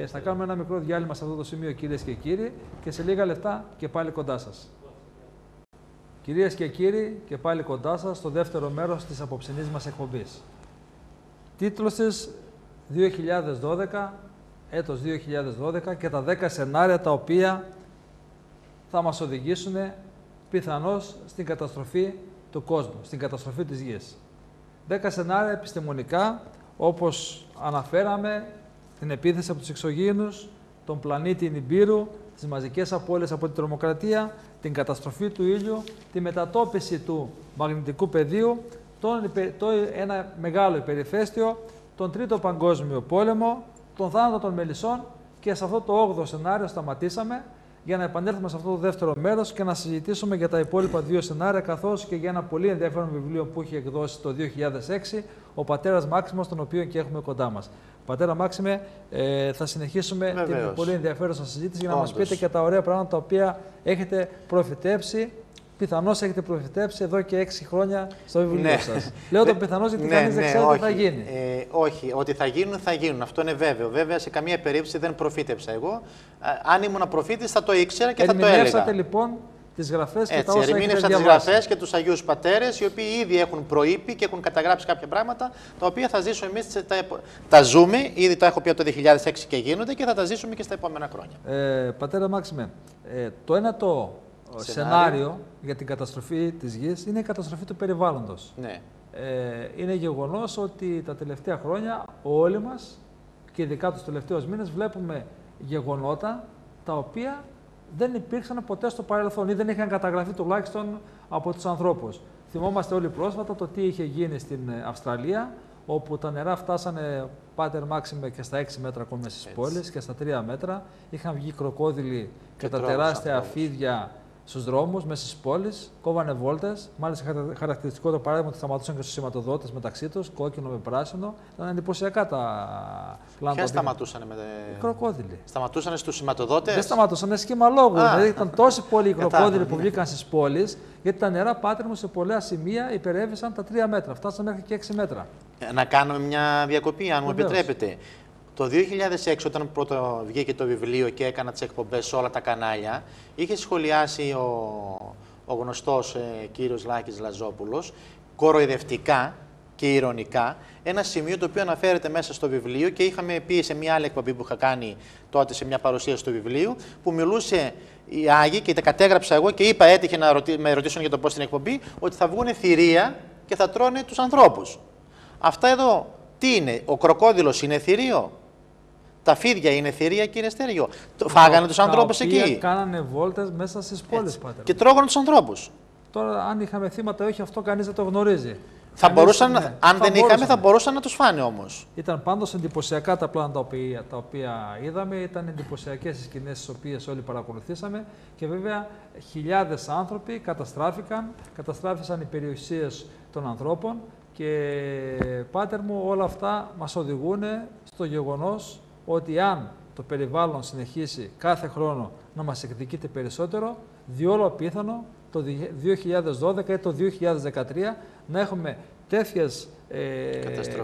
Θα κάνουμε ένα μικρό διάλειμμα σε αυτό το σημείο, κυρίες και κύριοι, και σε λίγα λεπτά και πάλι κοντά σας. Κυρίες και κύριοι, και πάλι κοντά σας στο δεύτερο μέρος της απόψινής μας εκπομπής. Τίτλος της 2012, έτος 2012 και τα 10 σενάρια τα οποία θα μας οδηγήσουν πιθανώς στην καταστροφή του κόσμου, στην καταστροφή της γης. 10 σενάρια επιστημονικά, όπως αναφέραμε, την επίθεση από τους εξωγήινους, τον πλανήτη Νιμπήρου, τις μαζικές απώλειες από την τρομοκρατία, την καταστροφή του ήλιου, τη μετατόπιση του μαγνητικού πεδίου, ένα μεγάλο υπερηφαίστειο, τον Τρίτο Παγκόσμιο Πόλεμο, τον θάνατο των μελισσών, και σε αυτό το 8ο σενάριο σταματήσαμε για να επανέλθουμε σε αυτό το δεύτερο μέρος και να συζητήσουμε για τα υπόλοιπα 2 σενάρια, καθώς και για ένα πολύ ενδιαφέρον βιβλίο που είχε εκδώσει το 2006 ο πατέρας Μάξιμος, τον οποίο και έχουμε κοντά μας. Πατέρα Μάξιμε, θα συνεχίσουμε την πολύ ενδιαφέρουσα συζήτηση για να μας πείτε και τα ωραία πράγματα τα οποία έχετε προφητέψει. Πιθανώς έχετε προφητέψει εδώ και 6 χρόνια στο βιβλίο σας. Λέω το πιθανώς γιατί κανείς δεν ξέρει τι θα γίνει. Όχι, ότι θα γίνουν, αυτό είναι βέβαιο. Βέβαια, σε καμία περίπτωση δεν προφήτεψα εγώ. Αν ήμουν προφήτης θα το ήξερα και θα το έλεγα. Ερμηνεύσατε λοιπόν τις γραφές και τα όσα έχετε διαβάσει. Ερμηνεύσα τις γραφές και τους Αγίους Πατέρες, οι οποίοι ήδη έχουν προείπει και έχουν καταγράψει κάποια πράγματα, τα οποία θα ζήσουμε εμείς, τα ζούμε, ήδη τα έχω πει από το 2006 και γίνονται και θα τα ζήσουμε και στα επόμενα χρόνια. Πατέρα Μάξιμε, το ένατο σενάριο για την καταστροφή της γης είναι η καταστροφή του περιβάλλοντος. Ναι. Είναι γεγονός ότι τα τελευταία χρόνια όλοι μας και ειδικά τους τελευταίους μήνες βλέπουμε γεγονότα τα οποία δεν υπήρξαν ποτέ στο παρελθόν ή δεν είχαν καταγραφεί τουλάχιστον από τους ανθρώπους. Θυμόμαστε όλοι πρόσφατα το τι είχε γίνει στην Αυστραλία, όπου τα νερά φτάσανε, Πάτερ Μάξιμε, και στα 6 μέτρα ακόμα στις πόλεις και στα 3 μέτρα. Είχαν βγει κροκόδιλοι και τα τεράστια αφίδια στους δρόμους, μέσα στις πόλεις, κόβανε βόλτες. Μάλιστα, χαρακτηριστικό το παράδειγμα ότι σταματούσαν και στους σηματοδότες μεταξύ τους, κόκκινο με πράσινο. Ήταν εντυπωσιακά τα πλάνα. Ποια σταματούσαν με οι κροκόδιλοι. Σταματούσαν στους σηματοδότες. Δεν σταματούσαν, σχήμα λόγου. Δηλαδή ήταν τόσοι πολλοί οι κροκόδιλοι που βγήκαν στις πόλεις, γιατί τα νερά, Πάτερ μου, σε πολλά σημεία υπερέβησαν τα 3 μέτρα. Φτάσαν μέχρι και 6 μέτρα. Να κάνουμε μια διακοπή, αν μου επιτρέπετε. Το 2006, όταν πρώτο βγήκε το βιβλίο και έκανα τις εκπομπές σε όλα τα κανάλια, είχε σχολιάσει ο γνωστός κύριος Λάκης Λαζόπουλος, κοροϊδευτικά και ηρωνικά, ένα σημείο το οποίο αναφέρεται μέσα στο βιβλίο και είχαμε πει σε μια άλλη εκπομπή που είχα κάνει τότε σε μια παρουσίαση του βιβλίου, που μιλούσε οι Άγιοι και τα κατέγραψα εγώ και είπα, έτυχε να με ρωτήσουν για το πώς στην εκπομπή, ότι θα βγουν θηρία και θα τρώνε τους ανθρώπους. Αυτά εδώ τι είναι, ο κροκόδιλος είναι θηρίο? Τα φίδια είναι θηρία, κύριε Στέργιο? Φάγανε τους ανθρώπους εκεί. Κάνανε βόλτες μέσα στις πόλεις, Πάτερ. Και τρώγανε τους ανθρώπους. Τώρα, αν είχαμε θύματα ή όχι, αυτό κανείς δεν το γνωρίζει. Αν δεν είχαμε, θα μπορούσαν να τους φάνε όμως. Ήταν πάντως εντυπωσιακά τα πλάνα τα οποία είδαμε. Ήταν εντυπωσιακές οι σκηνές τις οποίες όλοι παρακολουθήσαμε. Και βέβαια, χιλιάδες άνθρωποι καταστράφησαν οι περιουσίες των ανθρώπων. Και, Πάτερ μου, όλα αυτά μας οδηγούν στο γεγονός ότι αν το περιβάλλον συνεχίσει κάθε χρόνο να μας εκδικείται περισσότερο, διόλου απίθανο το 2012 ή το 2013 να έχουμε τέτοιες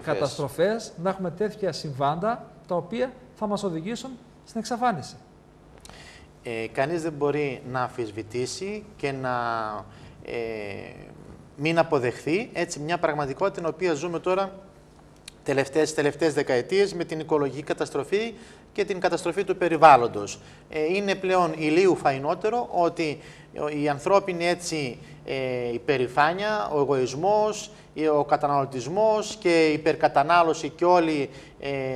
καταστροφές, να έχουμε τέτοια συμβάντα τα οποία θα μας οδηγήσουν στην εξαφάνιση. Κανείς δεν μπορεί να αμφισβητήσει και να μην αποδεχθεί έτσι μια πραγματικότητα την οποία ζούμε τώρα τελευταίες δεκαετίες με την οικολογική καταστροφή και την καταστροφή του περιβάλλοντος. Είναι πλέον ηλίου φαϊνότερο ότι η ανθρώπινη έτσι υπερηφάνεια, ο εγωισμός, ο καταναλωτισμός και η υπερκατανάλωση και όλη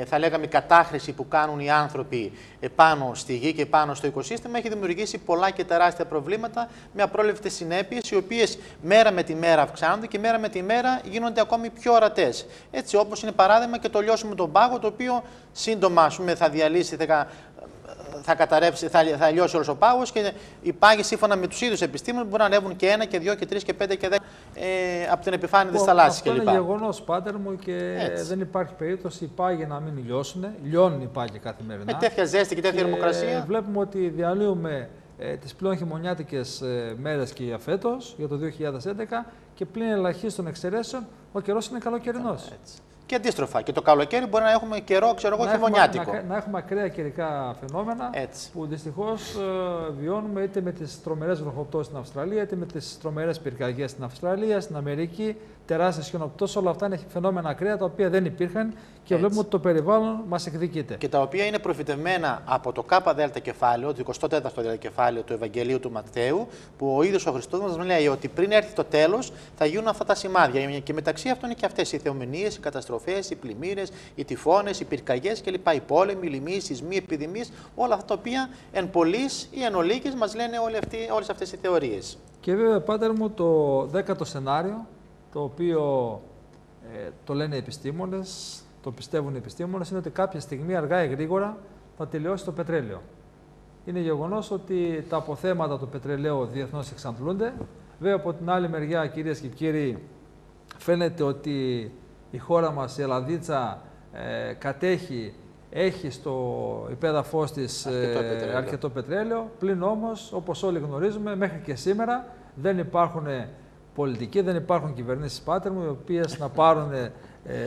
θα λέγαμε η κατάχρηση που κάνουν οι άνθρωποι πάνω στη γη και πάνω στο οικοσύστημα έχει δημιουργήσει πολλά και τεράστια προβλήματα με απρόλευτες συνέπειες οι οποίες μέρα με τη μέρα αυξάνονται και μέρα με τη μέρα γίνονται ακόμη πιο ορατές. Έτσι όπως είναι παράδειγμα και το λιώσιμο τον πάγο, το οποίο σύντομα θα διαλύσει, θα καταρρεύσει, θα λιώσει όλος ο πάγος και οι πάγοι σύμφωνα με τους ίδιους επιστήμονες μπορεί να ανέβουν και 1 και 2 και 3 και 5 και 10 από την επιφάνεια της θαλάσσης κλπ. Αυτό είναι γεγονός, Πάτερ μου, και δεν υπάρχει περίπτωση οι πάγοι να μην λιώσουν. Λιώνουν οι πάγοι καθημερινά. Με τέτοια ζέστη και τέτοια θερμοκρασία. Βλέπουμε ότι διαλύουμε τις πλέον χειμωνιάτικες μέρες και για φέτος, για το 2011, και πλην ελαχίστων εξαιρέσεων ο καιρός είναι καλοκαιρινός. Και αντίστροφα. Και το καλοκαίρι μπορεί να έχουμε καιρό, χειμωνιάτικο. Να έχουμε ακραία καιρικά φαινόμενα που δυστυχώς βιώνουμε είτε με τις τρομερές βροχοπτώσεις στην Αυστραλία, είτε με τις τρομερές πυρκαγιές στην Αυστραλία, στην Αμερική, τεράστιες χιονοπτώσεις. Όλα αυτά είναι φαινόμενα ακραία τα οποία δεν υπήρχαν και βλέπουμε ότι το περιβάλλον μας εκδικείται. Και τα οποία είναι προφητευμένα από το ΚΔ κεφάλαιο, το 24ο κεφάλαιο του Ευαγγελίου του Ματθαίου, που ο ίδιος ο Χριστός μας λέει ότι πριν έρθει το τέλος θα γίνουν αυτά τα σημάδια. Και μεταξύ αυτών είναι και αυτές οι θεομηνίες, οι καταστροφές, οι πλημμύρες, οι τυφώνες, οι πυρκαγιές κλπ. Οι πόλεμοι, οι λοιμοί, οι σεισμοί, οι επιδημίες, όλα αυτά τα οποία εν πολλοίς ή εν ολίγης μας λένε όλες αυτές οι θεωρίες. Και βέβαια, Πάτερ μου, το 10ο σενάριο το οποίο το λένε οι επιστήμονες, το πιστεύουν οι επιστήμονες, είναι ότι κάποια στιγμή αργά ή γρήγορα θα τελειώσει το πετρέλαιο. Είναι γεγονός ότι τα αποθέματα του πετρελαίου διεθνώς εξαντλούνται. Βέβαια, από την άλλη μεριά, κυρίες και κύριοι, φαίνεται ότι η χώρα μας, η Ελλαδίτσα, έχει στο υπέδαφος της αρκετό πετρέλαιο. Πλην όμως, όπως όλοι γνωρίζουμε, μέχρι και σήμερα δεν υπάρχουν πολιτικοί, δεν υπάρχουν κυβερνήσεις, πάτερ μου, οι οποίες να πάρουν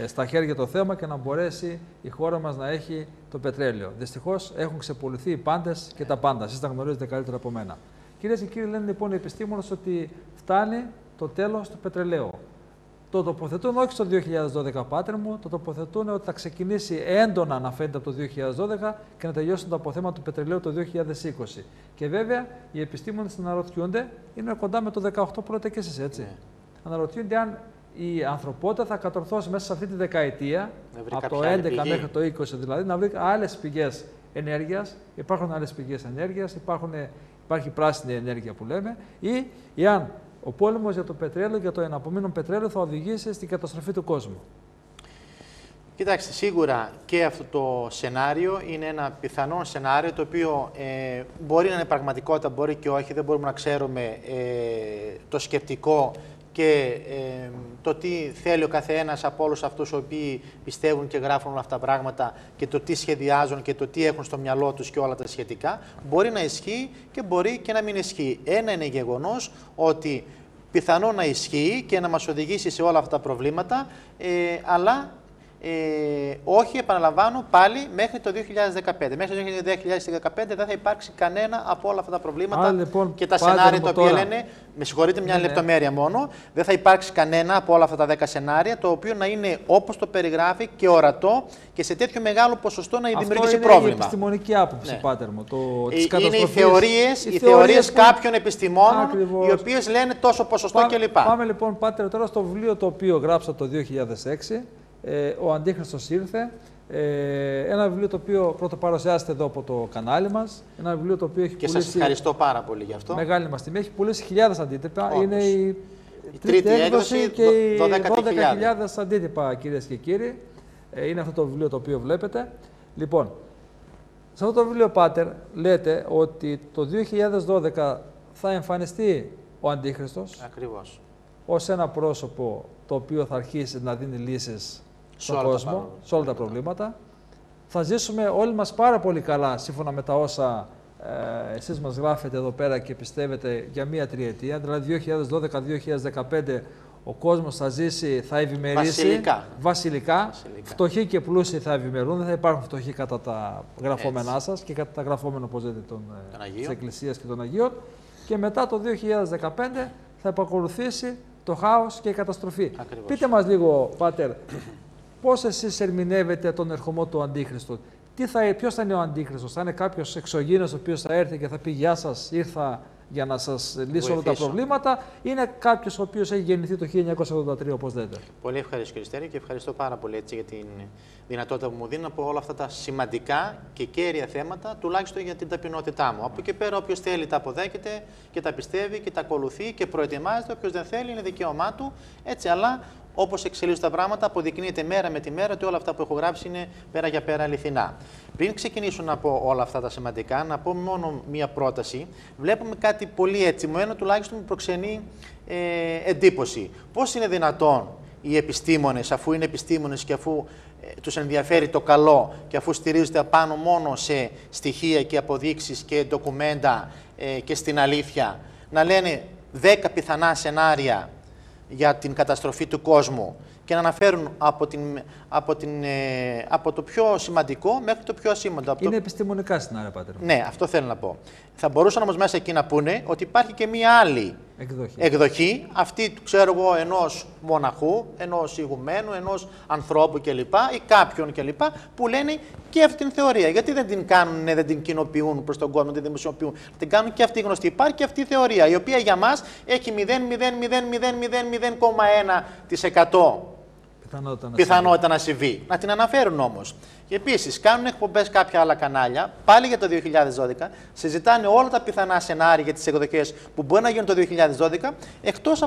στα χέρια το θέμα και να μπορέσει η χώρα μας να έχει το πετρέλαιο. Δυστυχώς έχουν ξεπουληθεί οι πάντες και τα πάντα. Εσείς τα γνωρίζετε καλύτερα από μένα. Κυρίες και κύριοι, λένε λοιπόν οι επιστήμονες ότι φτάνει το τέλος του πετρελαίου. Το τοποθετούν όχι στο 2012, πάτερ μου, το τοποθετούν ότι θα ξεκινήσει έντονα να φαίνεται από το 2012 και να τελειώσουν το αποθέμα του πετρελαίου το 2020. Και βέβαια οι επιστήμονες αναρωτιούνται, είναι κοντά με το 18 που λέτε και εσείς, έτσι. Αναρωτιούνται αν η ανθρωπότητα θα κατορθώσει μέσα σε αυτή τη δεκαετία, από το 11 μέχρι το 20 δηλαδή, να βρει άλλες πηγές ενέργειας. Υπάρχουν άλλες πηγές ενέργειας, υπάρχει πράσινη ενέργεια που λέμε, ή αν ο πόλεμος για το πετρέλαιο, για το εναπομείνον πετρέλαιο, θα οδηγήσει στην καταστροφή του κόσμου. Κοιτάξτε, σίγουρα και αυτό το σενάριο είναι ένα πιθανό σενάριο, το οποίο μπορεί να είναι πραγματικότητα, μπορεί και όχι, δεν μπορούμε να ξέρουμε το σκεπτικό και το τι θέλει ο καθένας από όλους αυτούς οι οποίοι πιστεύουν και γράφουν όλα αυτά τα πράγματα και το τι σχεδιάζουν και το τι έχουν στο μυαλό τους και όλα τα σχετικά. Μπορεί να ισχύει και μπορεί και να μην ισχύει. Ένα είναι γεγονός ότι πιθανό να ισχύει και να μας οδηγήσει σε όλα αυτά τα προβλήματα, αλλά όχι, επαναλαμβάνω, πάλι μέχρι το 2015. Μέχρι το 2015 δεν θα υπάρξει κανένα από όλα αυτά τα προβλήματα λοιπόν, και τα σενάρια τα οποία λένε, με συγχωρείτε μια λεπτομέρεια μόνο, δεν θα υπάρξει κανένα από όλα αυτά τα 10 σενάρια το οποίο να είναι όπως το περιγράφει και ορατό και σε τέτοιο μεγάλο ποσοστό να δημιουργήσει πρόβλημα. Είναι η επιστημονική άποψη, πάτερ μου. Είναι οι θεωρίες κάποιων επιστημόνων, οι οποίες λένε τόσο ποσοστό κλπ. Πάμε λοιπόν, πάτερ, τώρα στο βιβλίο το οποίο γράψα το 2006. Ο Αντίχριστος ήρθε, ένα βιβλίο το οποίο πρώτο παρουσιάζεται εδώ από το κανάλι μας, ένα βιβλίο το οποίο έχει και πουλήσει... σας ευχαριστώ πάρα πολύ γι' αυτό. Μεγάλη μας τιμή, έχει πουλήσει χιλιάδες αντίτυπα, Όντως. Είναι η τρίτη έκδοση και οι 12.000 αντίτυπα, κυρίες και κύριοι. Είναι αυτό το βιβλίο το οποίο βλέπετε. Λοιπόν, σε αυτό το βιβλίο, πάτερ, λέτε ότι το 2012 θα εμφανιστεί ο Αντίχριστος. Ακριβώς. Ως ένα πρόσωπο το οποίο θα αρχίσει να δίνει λύσεις στον κόσμο, σε όλα τα προβλήματα. Θα ζήσουμε όλοι μας πάρα πολύ καλά, σύμφωνα με τα όσα εσείς μας γράφετε εδώ πέρα και πιστεύετε για μία τριετία. Δηλαδή 2012-2015 ο κόσμος θα ζήσει, θα ευημερήσει βασιλικά. Φτωχοί και πλούσιοι θα ευημερούν, δεν θα υπάρχουν φτωχοί κατά τα γραφόμενά σας και κατά τα γραφόμενα, όπως λέτε, της Εκκλησίας και των Αγίων. Και μετά το 2015 θα επακολουθήσει το χάος και η καταστροφή. Ακριβώς. Πείτε μας λίγο, πάτερ, πώς εσείς ερμηνεύετε τον ερχομό του Αντίχριστου. Ποιος θα είναι ο Αντίχριστος, θα είναι κάποιος εξωγήινος ο οποίος θα έρθει και θα πει «Γεια σας, ήρθα για να σας λύσω όλα τα προβλήματα», είναι κάποιος ο οποίος έχει γεννηθεί το 1983, όπως λέτε. Πολύ ευχαριστώ, κύριε Στέρη, και ευχαριστώ πάρα πολύ έτσι, για την δυνατότητα που μου δίνει από όλα αυτά τα σημαντικά και κέρια θέματα, τουλάχιστον για την ταπεινότητά μου. Από εκεί πέρα, όποιος θέλει τα αποδέχεται και τα πιστεύει και τα ακολουθεί και προετοιμάζεται. Όποιος δεν θέλει, είναι δικαίωμά του. Έτσι, αλλά όπως εξελίσσουν τα πράγματα, αποδεικνύεται μέρα με τη μέρα ότι όλα αυτά που έχω γράψει είναι πέρα για πέρα αληθινά. Πριν ξεκινήσω να πω όλα αυτά τα σημαντικά, να πω μόνο μία πρόταση. Βλέπουμε κάτι πολύ έτσι, μου τουλάχιστον μου προξενεί εντύπωση. Πώς είναι δυνατόν οι επιστήμονες, αφού είναι επιστήμονες και αφού τους ενδιαφέρει το καλό και αφού στηρίζονται απάνω μόνο σε στοιχεία και αποδείξεις και ντοκουμέντα και στην αλήθεια, να λένε 10 πιθανά σενάρια για την καταστροφή του κόσμου και να αναφέρουν από το πιο σημαντικό μέχρι το πιο ασήμαντο. Είναι επιστημονικά σενάρια, πάτερ. Ναι, αυτό θέλω να πω. Θα μπορούσαν όμως μέσα εκεί να πούνε ότι υπάρχει και μία άλλη εκδοχή, αυτή, ξέρω εγώ, ενός μοναχού, ενός ηγουμένου, ενός ανθρώπου κλπ. Ή κάποιον κλπ. Που λένε και αυτή την θεωρία. Γιατί δεν την κάνουν, δεν την κοινοποιούν προς τον κόσμο, δεν την δημοσιοποιούν. Την κάνουν και αυτή γνωστή. Υπάρχει και αυτή η θεωρία, η οποία για μας έχει 0,00000,001%. πιθανότητα να συμβεί. Να την αναφέρουν όμως. Και επίσης κάνουν εκπομπές κάποια άλλα κανάλια, πάλι για το 2012, συζητάνε όλα τα πιθανά σενάρια για τις εκδοχές που μπορεί να γίνουν το 2012, εκτός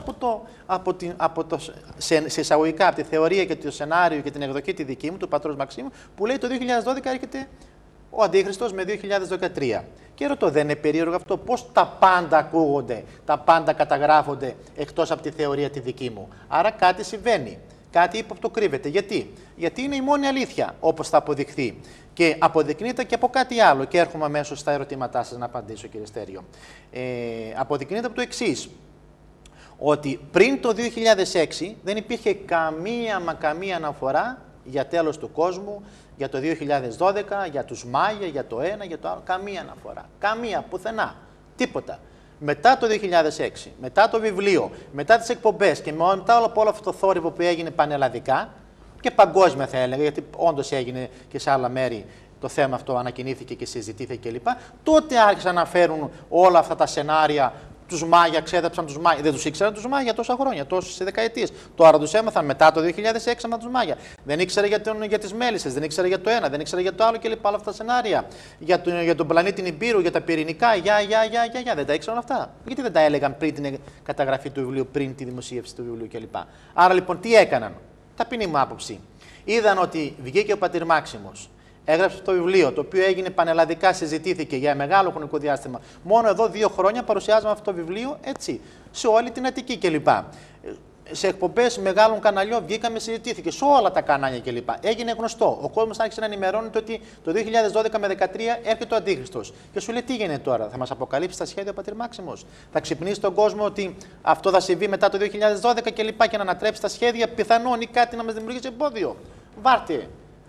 σε εισαγωγικά από τη θεωρία και το σενάριο και την εκδοχή τη δική μου, του πατρός Μαξίμου, που λέει το 2012 έρχεται ο Αντίχριστος με 2013. Και ρωτώ, δεν είναι περίεργο αυτό? Πώς τα πάντα ακούγονται, τα πάντα καταγράφονται εκτός από τη θεωρία τη δική μου? Άρα κάτι συμβαίνει. Κάτι ύποπτο κρύβεται. Γιατί? Γιατί είναι η μόνη αλήθεια, όπως θα αποδειχθεί. Και αποδεικνύεται και από κάτι άλλο. Και έρχομαι αμέσως στα ερωτήματά σας να απαντήσω, κύριε Στέριο. Αποδεικνύεται από το εξής. Ότι πριν το 2006 δεν υπήρχε καμία αναφορά για τέλος του κόσμου, για το 2012, για τους Μάγια, για το ένα, για το άλλο. Καμία αναφορά. Καμία, πουθενά. Τίποτα. Μετά το 2006, μετά το βιβλίο, μετά τις εκπομπές και μετά όλο αυτό το θόρυβο που έγινε πανελλαδικά και παγκόσμια θα έλεγα, γιατί όντως έγινε και σε άλλα μέρη το θέμα αυτό, ανακοινήθηκε και συζητήθηκε κλπ. Τότε άρχισαν να φέρουν όλα αυτά τα σενάρια. Τους Μάγια ξέδεψαν τους Μάγια. Δεν τους ήξεραν τους Μάγια τόσα χρόνια, τόσες δεκαετίες. Τώρα τους έμαθαν μετά το 2006 με τους Μάγια. Δεν ήξερε για τις Μέλισσες, δεν ήξερε για το ένα, δεν ήξερε για το άλλο κλπ. Όλα αυτά τα σενάρια. Για τον πλανήτη Νιμπύρου, για τα πυρηνικά, δεν τα ήξεραν αυτά. Γιατί δεν τα έλεγαν πριν την καταγραφή του βιβλίου, πριν τη δημοσίευση του βιβλίου κλπ. Άρα λοιπόν τι έκαναν? Ταπεινή μου άποψη. Είδαν ότι βγήκε ο πατήρ Μάξιμος. Έγραψε το βιβλίο, το οποίο έγινε πανελλαδικά, συζητήθηκε για μεγάλο χρονικό διάστημα. Μόνο εδώ 2 χρόνια παρουσιάζαμε αυτό το βιβλίο, έτσι, σε όλη την Αττική κλπ. Σε εκπομπές μεγάλων καναλιών βγήκαμε, συζητήθηκε σε όλα τα κανάλια κλπ. Έγινε γνωστό. Ο κόσμος άρχισε να ενημερώνεται ότι το 2012 με 2013 έρχεται ο Αντίχριστος. Και σου λέει τι γίνεται τώρα, θα μας αποκαλύψει τα σχέδια ο πατήρ Μάξιμος? Θα ξυπνήσει τον κόσμο ότι αυτό θα συμβεί μετά το 2012 κλπ. Και να ανατρέψει τα σχέδια, πιθανόν ή κάτι να μας δημιουργήσει εμπόδιο? Βάρτε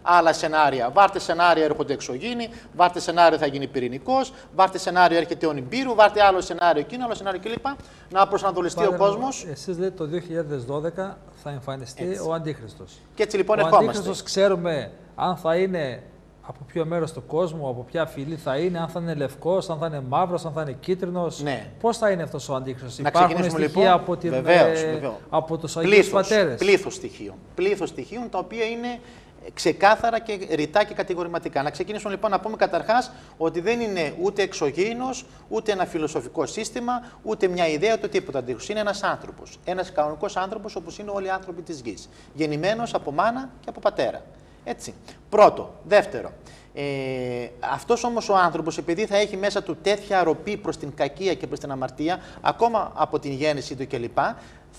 άλλα σενάρια. Βάρτε σενάρια έρχονται εξωγήινοι, βάρτε σενάριο θα γίνει πυρηνικός, βάρτε σενάριο έρχεται ο Νιμπύρου, βάρτε άλλο σενάριο εκείνο, άλλο σενάριο κλπ. Να προσανατολιστεί ο κόσμος. Εσείς λέτε το 2012 θα εμφανιστεί ο Αντίχριστος. Και έτσι λοιπόν ερχόμαστε. Ο Αντίχριστος ξέρουμε αν θα είναι από ποιο μέρος του κόσμου, από ποια φυλή θα είναι, αν θα είναι λευκός, αν θα είναι μαύρος, αν θα είναι κίτρινος. Ναι. Πώς θα είναι αυτός ο Αντίχριστος? Υπάρχουν στοιχεία λοιπόν, από τους Αγίους Πατέρες. Πλήθος στοιχείων τα οποία είναι ξεκάθαρα και ρητά και κατηγορηματικά. Να ξεκινήσουμε λοιπόν να πούμε καταρχάς ότι δεν είναι ούτε εξωγήινος, ούτε ένα φιλοσοφικό σύστημα, ούτε μια ιδέα, ούτε τίποτα αντίστοιχο. Είναι ένας άνθρωπος. Ένας κανονικός άνθρωπος όπως είναι όλοι οι άνθρωποι της γης. Γεννημένος από μάνα και από πατέρα. Έτσι. Πρώτο. Δεύτερο. Αυτός όμως ο άνθρωπος, επειδή θα έχει μέσα του τέτοια αροπή προς την κακία και προς την αμαρτία, ακόμα από την γέννησή του κλπ.,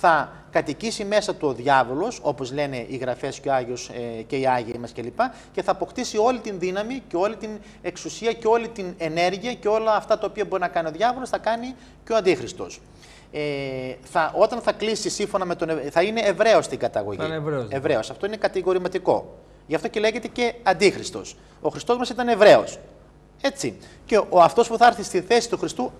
θα κατοικήσει μέσα του ο διάβολος, όπως λένε οι γραφές και ο Άγιος και οι Άγιοι μας κλπ. Και θα αποκτήσει όλη την δύναμη και όλη την εξουσία και όλη την ενέργεια και όλα αυτά τα οποία μπορεί να κάνει ο διάβολος θα κάνει και ο Αντίχριστος. Όταν θα κλείσει σύμφωνα με τον θα είναι Εβραίος στην καταγωγή. Εβραίος. Αυτό είναι κατηγορηματικό. Γι' αυτό και λέγεται και Αντίχριστος. Ο Χριστός μας ήταν Εβραίος. Έτσι. Και αυτός που θα έρθει στη θέση του Χριστού,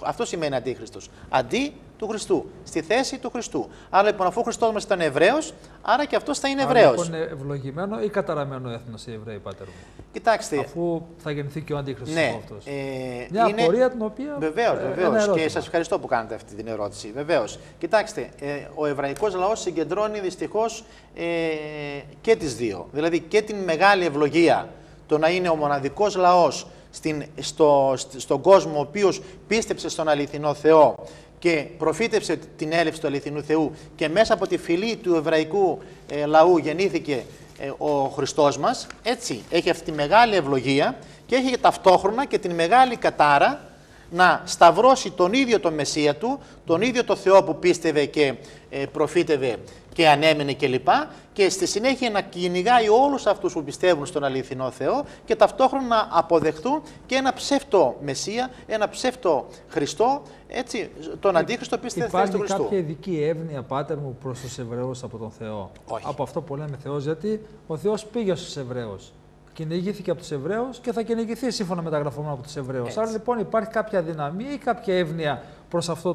αυτό σημαίνει Αντίχριστος. Αντί του Χριστού. Στη θέση του Χριστού. Άρα λοιπόν, αφού ο Χριστός μας ήταν Εβραίος, άρα και αυτός θα είναι Εβραίος. Λοιπόν, ευλογημένο ή καταραμένο έθνος οι Εβραίοι, πάτερ μου? Κοιτάξτε. Αφού θα γεννηθεί και ο Αντίχριστος αυτός. Μια απορία την οποία. Βεβαίως. Και σας ευχαριστώ που κάνετε αυτή την ερώτηση. Βεβαίως. Κοιτάξτε, ο εβραϊκός λαός συγκεντρώνει δυστυχώς και τις δύο. Δηλαδή και την μεγάλη ευλογία, το να είναι ο μοναδικός λαός στον κόσμο ο οποίος πίστεψε στον αληθινό Θεό και προφήτευσε την έλευση του αληθινού Θεού και μέσα από τη φυλή του εβραϊκού λαού γεννήθηκε ο Χριστός μας. Έτσι, έχει αυτή τη μεγάλη ευλογία και έχει ταυτόχρονα και την μεγάλη κατάρα να σταυρώσει τον ίδιο τον Μεσσία του, τον ίδιο το Θεό που πίστευε και προφήτευε και ανέμενε κλπ. Και στη συνέχεια να κυνηγάει όλους αυτούς που πιστεύουν στον αληθινό Θεό και ταυτόχρονα να αποδεχτούν και ένα ψεύτο Μεσσία, ένα ψεύτο Χριστό, έτσι, τον Αντίχριστο που στη θέση του Χριστού. Υπάρχει κάποια ειδική εύνοια, πάτερ μου, προς τους Εβραίους από τον Θεό? Όχι. Από αυτό που λέμε Θεός, γιατί ο Θεός πήγε στους Εβραίους. Κυνηγήθηκε από τους Εβραίους και θα κυνηγηθεί σύμφωνα με τα γραφόμενα από τους Εβραίους. Άρα λοιπόν υπάρχει κάποια δυναμία ή κάποια εύνοια προς αυτό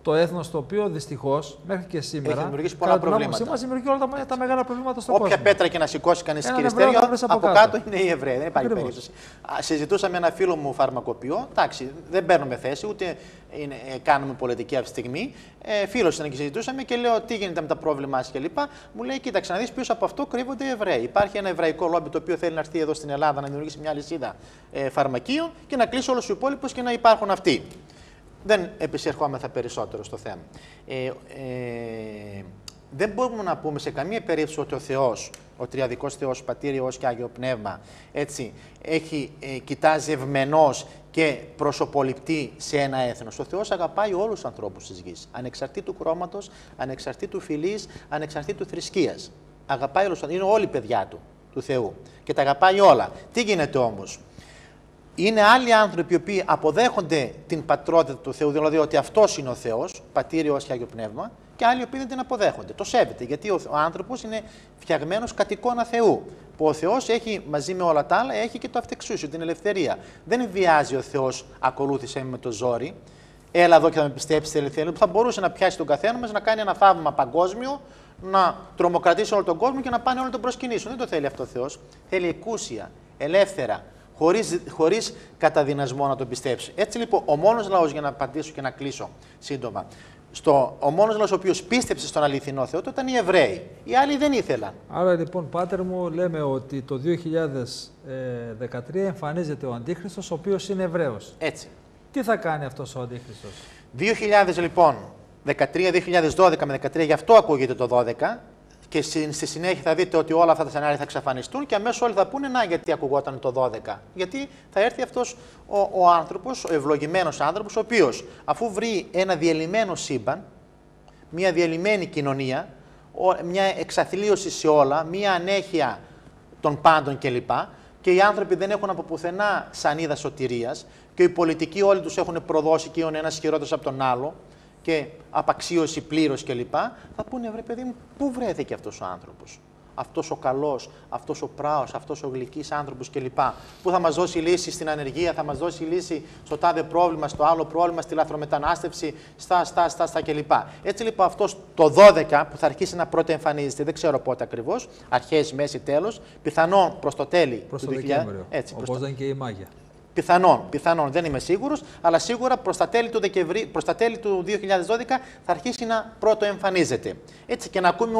το έθνος το οποίο δυστυχώς μέχρι και σήμερα έχει δημιουργήσει πολλά προβλήματα. Μας δημιουργεί όλα τα μεγάλα προβλήματα στον κόσμο. Όποια πέτρα και να σηκώσει κανείς στη Κεριστέριο, από κάτω είναι οι Εβραίοι. Δεν υπάρχει περίπτωση. Συζητούσαμε ένα φίλο μου φαρμακοποιό. Εντάξει, δεν παίρνουμε θέση, ούτε κάνουμε πολιτική αυτή τη στιγμή. Φίλος ήταν και συζητούσαμε και λέω τι γίνεται με τα πρόβλημά σας κλπ. Μου λέει: κοίταξε να δεις, πίσω από αυτό κρύβονται οι Εβραίοι. Υπάρχει ένα εβραϊκό λόμπι το οποίο θέλει να έρθει εδώ στην Ελλάδα να δημιουργήσει μια λυσίδα φαρμακείων και να κλείσει όλους τους υπόλοιπους και να υπάρχουν αυτοί. Δεν επισερχόμεθα περισσότερο στο θέμα. Δεν μπορούμε να πούμε σε καμία περίπτωση ότι ο Θεός, ο Τριαδικός Θεός, Πατήρ, Υιός και Άγιο Πνεύμα, έτσι, κοιτάζει ευμενώς και προσωποληπτεί σε ένα έθνος. Ο Θεός αγαπάει όλους τους ανθρώπους της γης, ανεξαρτήτου χρώματος, ανεξαρτήτου φυλής, ανεξαρτήτου θρησκείας. Αγαπάει όλους, είναι όλοι παιδιά του Θεού και τα αγαπάει όλα. Τι γίνεται όμως? Είναι άλλοι άνθρωποι οι οποίοι αποδέχονται την πατρότητα του Θεού, δηλαδή ότι αυτός είναι ο Θεός, Πατήρ, Υιός και Άγιο Πνεύμα, και άλλοι οι οποίοι δεν την αποδέχονται. Το σέβεται, γιατί ο άνθρωπος είναι φτιαγμένος κατ' εικόνα Θεού. Που ο Θεός έχει μαζί με όλα τα άλλα, έχει και το αυτεξούσιο, την ελευθερία. Δεν βιάζει ο Θεός, ακολούθησε με το ζόρι. Έλα εδώ και θα με πιστέψεις, ελευθερία. Θα μπορούσε να πιάσει τον καθένα μας, να κάνει ένα θαύμα παγκόσμιο, να τρομοκρατήσει όλο τον κόσμο και να πάνε όλοι τον προσκυνήσουν. Δεν το θέλει αυτό ο Θεός. Θέλει εκούσια, ελεύθερα. Χωρίς καταδυνασμό να τον πιστέψει. Έτσι λοιπόν, ο μόνος λαός, για να απαντήσω και να κλείσω σύντομα, ο μόνος λαός ο οποίος πίστεψε στον αληθινό Θεό ήταν οι Εβραίοι. Οι άλλοι δεν ήθελαν. Άρα λοιπόν, Πάτερ μου, λέμε ότι το 2013 εμφανίζεται ο Αντίχριστος, ο οποίος είναι Εβραίος. Έτσι. Τι θα κάνει αυτός ο Αντίχριστος? 2000 λοιπόν, 2012 με 2013, γι' αυτό ακούγεται το 12. Και στη συνέχεια θα δείτε ότι όλα αυτά τα σενάρια θα εξαφανιστούν και αμέσως όλοι θα πούνε να γιατί ακουγόταν το 12. Γιατί θα έρθει αυτός ο άνθρωπος, ο ευλογημένος άνθρωπος, ο οποίος αφού βρει ένα διελειμμένο σύμπαν, μια διελειμμένη κοινωνία, μια εξαθλίωση σε όλα, μια ανέχεια των πάντων κλπ. Και οι άνθρωποι δεν έχουν από πουθενά σανίδα σωτηρίας και οι πολιτικοί όλοι τους έχουν προδώσει και είναι ένας χειρότερος από τον άλλο και απαξίωση πλήρως κλπ. Θα πούνε, βρε παιδί μου, πού βρέθηκε αυτός ο άνθρωπος? Αυτός ο καλός, αυτός ο πράος, αυτός ο γλυκής άνθρωπος κλπ. Που θα μας δώσει λύση στην ανεργία, θα μας δώσει λύση στο τάδε πρόβλημα, στο άλλο πρόβλημα, στη λαθρομετανάστευση, στα κλπ. Έτσι λοιπόν αυτός το 12 που θα αρχίσει να πρώτα εμφανίζεται, δεν ξέρω πότε ακριβώς, αρχές, μέση, τέλος, πιθανόν προς το τέλη προς του το 2000. Δεκέμβριο, Έτσι, όπως ήταν και η Μάγια. Πιθανόν, δεν είμαι σίγουρος, αλλά σίγουρα προς τα τέλη του 2012 θα αρχίσει να πρώτο εμφανίζεται. Έτσι και να ακούμε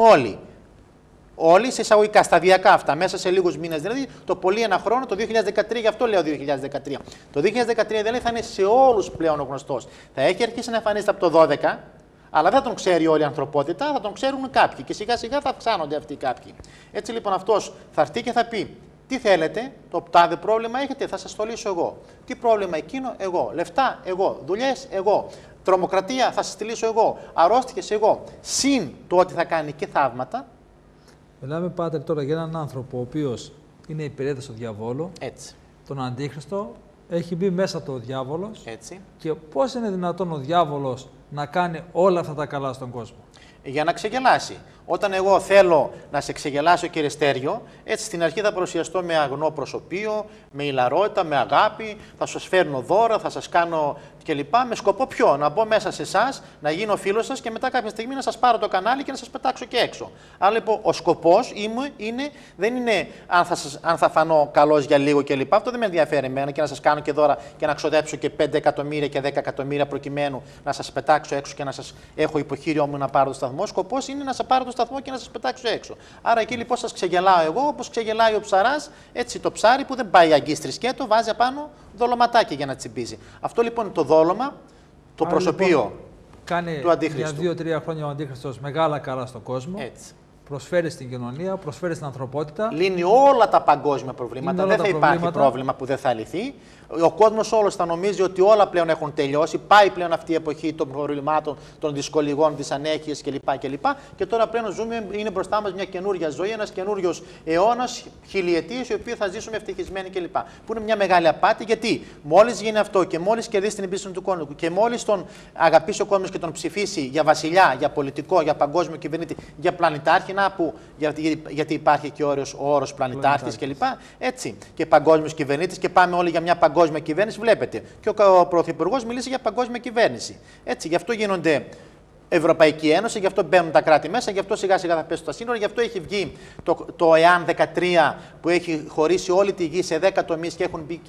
όλοι σε εισαγωγικά, σταδιακά αυτά, μέσα σε λίγους μήνες, δηλαδή το πολύ ένα χρόνο, το 2013, γι' αυτό λέω 2013. Το 2013 δηλαδή θα είναι σε όλους πλέον ο γνωστός. Θα έχει αρχίσει να εμφανίζεται από το 12, αλλά δεν τον ξέρει όλη η ανθρωπότητα, θα τον ξέρουν κάποιοι και σιγά σιγά θα αυξάνονται αυτοί οι κάποιοι. Έτσι λοιπόν αυτός θα έρθει και θα πει: τι θέλετε, το τάδε πρόβλημα έχετε, θα σας το λύσω εγώ. Τι πρόβλημα εκείνο, εγώ. Λεφτά, εγώ. Δουλειές, εγώ. Τρομοκρατία, θα σας τη λύσω εγώ. Αρρώστιες, εγώ. Συν το ότι θα κάνει και θαύματα. Μιλάμε, Πάτερ, τώρα για έναν άνθρωπο ο οποίος είναι υπηρέτης του διαβόλου. Έτσι. Τον Αντίχριστο, έχει μπει μέσα του ο διάβολος. Έτσι. Και πώς είναι δυνατόν ο διάβολος να κάνει όλα αυτά τα καλά στον κόσμο? Για να ξεγελάσει. Όταν εγώ θέλω να σε ξεγελάσω, κύριε Στέριο, έτσι στην αρχή θα παρουσιαστώ με αγνό προσωπείο, με ηλαρότητα, με αγάπη, θα σας φέρνω δώρα, θα σας κάνω κλπ. Με σκοπό ποιο? Να μπω μέσα σε εσάς, να γίνω φίλος σας και μετά κάποια στιγμή να σας πάρω το κανάλι και να σας πετάξω και έξω. Άρα λοιπόν ο σκοπός δεν είναι αν θα φανώ καλός για λίγο κλπ. Αυτό δεν με ενδιαφέρει εμένα και να σας κάνω και δώρα και να ξοδέψω και 5 εκατομμύρια και 10 εκατομμύρια προκειμένου να σας πετάξω έξω και να σας έχω υποχείριό μου να πάρω το σταθμό. Σκοπός είναι να σας πάρω το σταθμό και να σας πετάξω έξω. Άρα εκεί λοιπόν σας ξεγελάω εγώ, όπως ξεγελάει ο ψαράς, έτσι το ψάρι που δεν πάει αγκίστρι σκέτο, βάζει απάνω δολωματάκι για να τσιμπήσει. Αυτό λοιπόν είναι το δόλωμα, το προσωπείο λοιπόν, του Αντίχριστου. Για 2-3 χρόνια ο Αντίχριστος μεγάλα καλά στον κόσμο. Έτσι. Προσφέρει στην κοινωνία, προσφέρει στην ανθρωπότητα. Λύνει όλα τα παγκόσμια προβλήματα. Δεν θα υπάρχει πρόβλημα που δεν θα λυθεί. Ο κόσμος όλος θα νομίζει ότι όλα πλέον έχουν τελειώσει. Πάει πλέον αυτή η εποχή των προβλημάτων, των δυσκολιγών, της ανέχειας κλπ. Και τώρα πλέον ζούμε, είναι μπροστά μας μια καινούργια ζωή, ένας καινούριος αιώνας, χιλιετίες, οι οποίοι θα ζήσουμε ευτυχισμένοι κλπ. Που είναι μια μεγάλη απάτη, γιατί μόλις γίνει αυτό και μόλις κερδίσει την εμπιστοσύνη του κόσμου και μόλις τον αγαπήσει ο κόσμος και τον ψηφίσει για βασιλιά, για πολιτικό, για παγκόσμιο κυβερνήτη, για πλανητάρχη, να που, γιατί υπάρχει και ο όρος πλανητάρχης κλπ. Έτσι. Και παγκόσμιος κυβερνήτης και πάμε όλοι για μια παγκόσμια κυβέρνηση. Βλέπετε. Και ο Πρωθυπουργός μίλησε για παγκόσμια κυβέρνηση. Έτσι. Γι' αυτό γίνονται Ευρωπαϊκή Ένωση, γι' αυτό μπαίνουν τα κράτη μέσα, γι' αυτό σιγά σιγά θα πέσουν τα σύνορα, γι' αυτό έχει βγει το ΕΑΝ 13 που έχει χωρίσει όλη τη γη σε 10 τομείς και έχουν μπει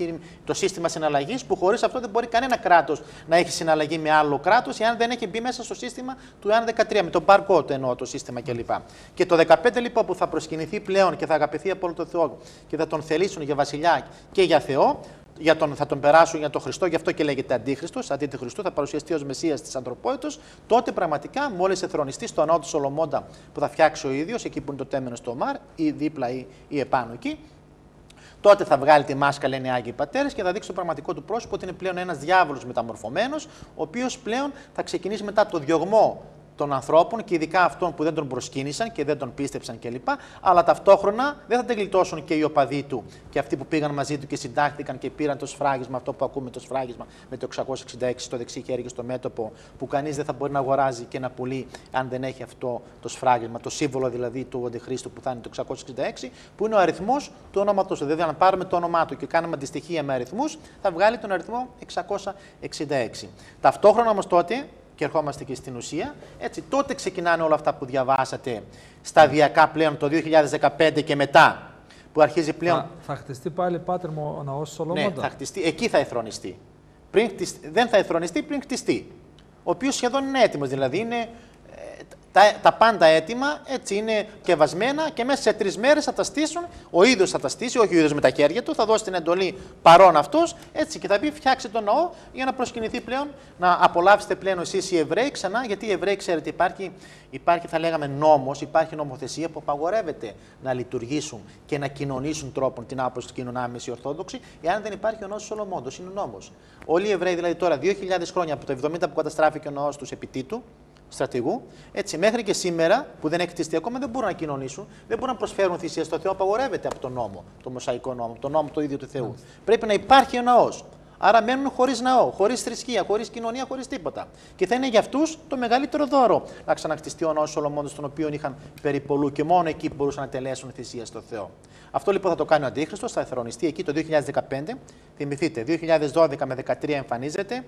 το σύστημα συναλλαγής, που χωρίς αυτό δεν μπορεί κανένα κράτος να έχει συναλλαγή με άλλο κράτος, εάν δεν έχει μπει μέσα στο σύστημα του ΕΑΝ 13, με τον barcode εννοώ το σύστημα κλπ. Και το 15 λοιπόν που θα προσκυνηθεί πλέον και θα αγαπηθεί από όλο τον Θεό και θα τον θελήσουν για βασιλιά και για Θεό. Θα τον περάσουν για τον Χριστό, γι' αυτό και λέγεται Αντίχριστος, αντί του Χριστού, θα παρουσιαστεί ως Μεσσίας της ανθρωπότητας. Τότε πραγματικά, μόλις εθρονιστεί στο ναό του Σολομώντα που θα φτιάξει ο ίδιος, εκεί που είναι το τέμενο στο Μάρ, ή δίπλα ή επάνω εκεί, τότε θα βγάλει τη μάσκα, λένε οι Άγιοι Πατέρες, και θα δείξει το πραγματικό του πρόσωπο ότι είναι πλέον ένας διάβολος μεταμορφωμένος, ο οποίος πλέον θα ξεκινήσει μετά το διωγμό των ανθρώπων και ειδικά αυτών που δεν τον προσκύνησαν και δεν τον πίστεψαν κλπ. Αλλά ταυτόχρονα δεν θα την γλιτώσουν και οι οπαδοί του και αυτοί που πήγαν μαζί του και συντάχθηκαν και πήραν το σφράγισμα, αυτό που ακούμε το σφράγισμα με το 666 στο δεξί χέρι και στο μέτωπο, που κανείς δεν θα μπορεί να αγοράζει και να πουλεί αν δεν έχει αυτό το σφράγισμα, το σύμβολο δηλαδή του Αντιχρίστου που θα είναι το 666, που είναι ο αριθμός του όνοματος του. Δηλαδή, αν πάρουμε το όνομά του και κάνουμε αντιστοιχεία με αριθμούς, θα βγάλει τον αριθμό 666. Ταυτόχρονα όμως τότε. Και ερχόμαστε και στην ουσία. Έτσι, τότε ξεκινάνε όλα αυτά που διαβάσατε σταδιακά πλέον το 2015 και μετά. Που αρχίζει πλέον. Θα χτιστεί πάλι, Πάτερ μου, ο ναός του Σολομώντα. Ναι, θα χτιστεί. Εκεί θα εθρονιστεί. Δεν θα εθρονιστεί πριν χτιστεί. Ο οποίος σχεδόν είναι έτοιμος. Δηλαδή είναι τα πάντα έτοιμα, έτσι είναι κεβασμένα και μέσα σε 3 μέρες θα τα στήσουν. Ο ίδιος θα τα στήσει, όχι ο ίδιος με τα χέρια του, θα δώσει την εντολή παρόν αυτός, έτσι, και θα πει φτιάξτε τον ναό για να προσκυνηθεί πλέον, να απολαύσετε πλέον εσείς οι Εβραίοι ξανά, γιατί οι Εβραίοι, ξέρετε, υπάρχει θα λέγαμε νόμος, υπάρχει νομοθεσία που απαγορεύεται να λειτουργήσουν και να κοινωνήσουν τρόπον την άποψη του κοινωνάμε οι Ορθόδοξοι, εάν δεν υπάρχει ο ναός του Σολομώντος. Είναι νόμος. Όλοι οι Εβραίοι δηλαδή τώρα, 2.000 χρόνια από το 70 που καταστράφηκε ο ναός τους επί Τίτου, στρατηγού, έτσι, μέχρι και σήμερα που δεν έχει χτιστεί ακόμα δεν μπορούν να κοινωνήσουν, δεν μπορούν να προσφέρουν θυσία στο Θεό, απαγορεύεται από τον νόμο, το Μωσαϊκό νόμο, τον νόμο το ίδιο του Θεού. Πρέπει να υπάρχει ο ναός. Άρα μένουν χωρίς ναό, χωρίς θρησκεία, χωρίς κοινωνία, χωρίς τίποτα. Και θα είναι για αυτούς το μεγαλύτερο δώρο να ξαναχτιστεί ο ναός Σολομώντος, τον οποίο είχαν περιπολού και μόνο εκεί μπορούσαν να τελέσουν θυσία στο Θεό. Αυτό λοιπόν θα το κάνει ο Αντίχριστος, θα εθρονιστεί εκεί το 2015. Θυμηθείτε, 2012 με 2013 εμφανίζεται.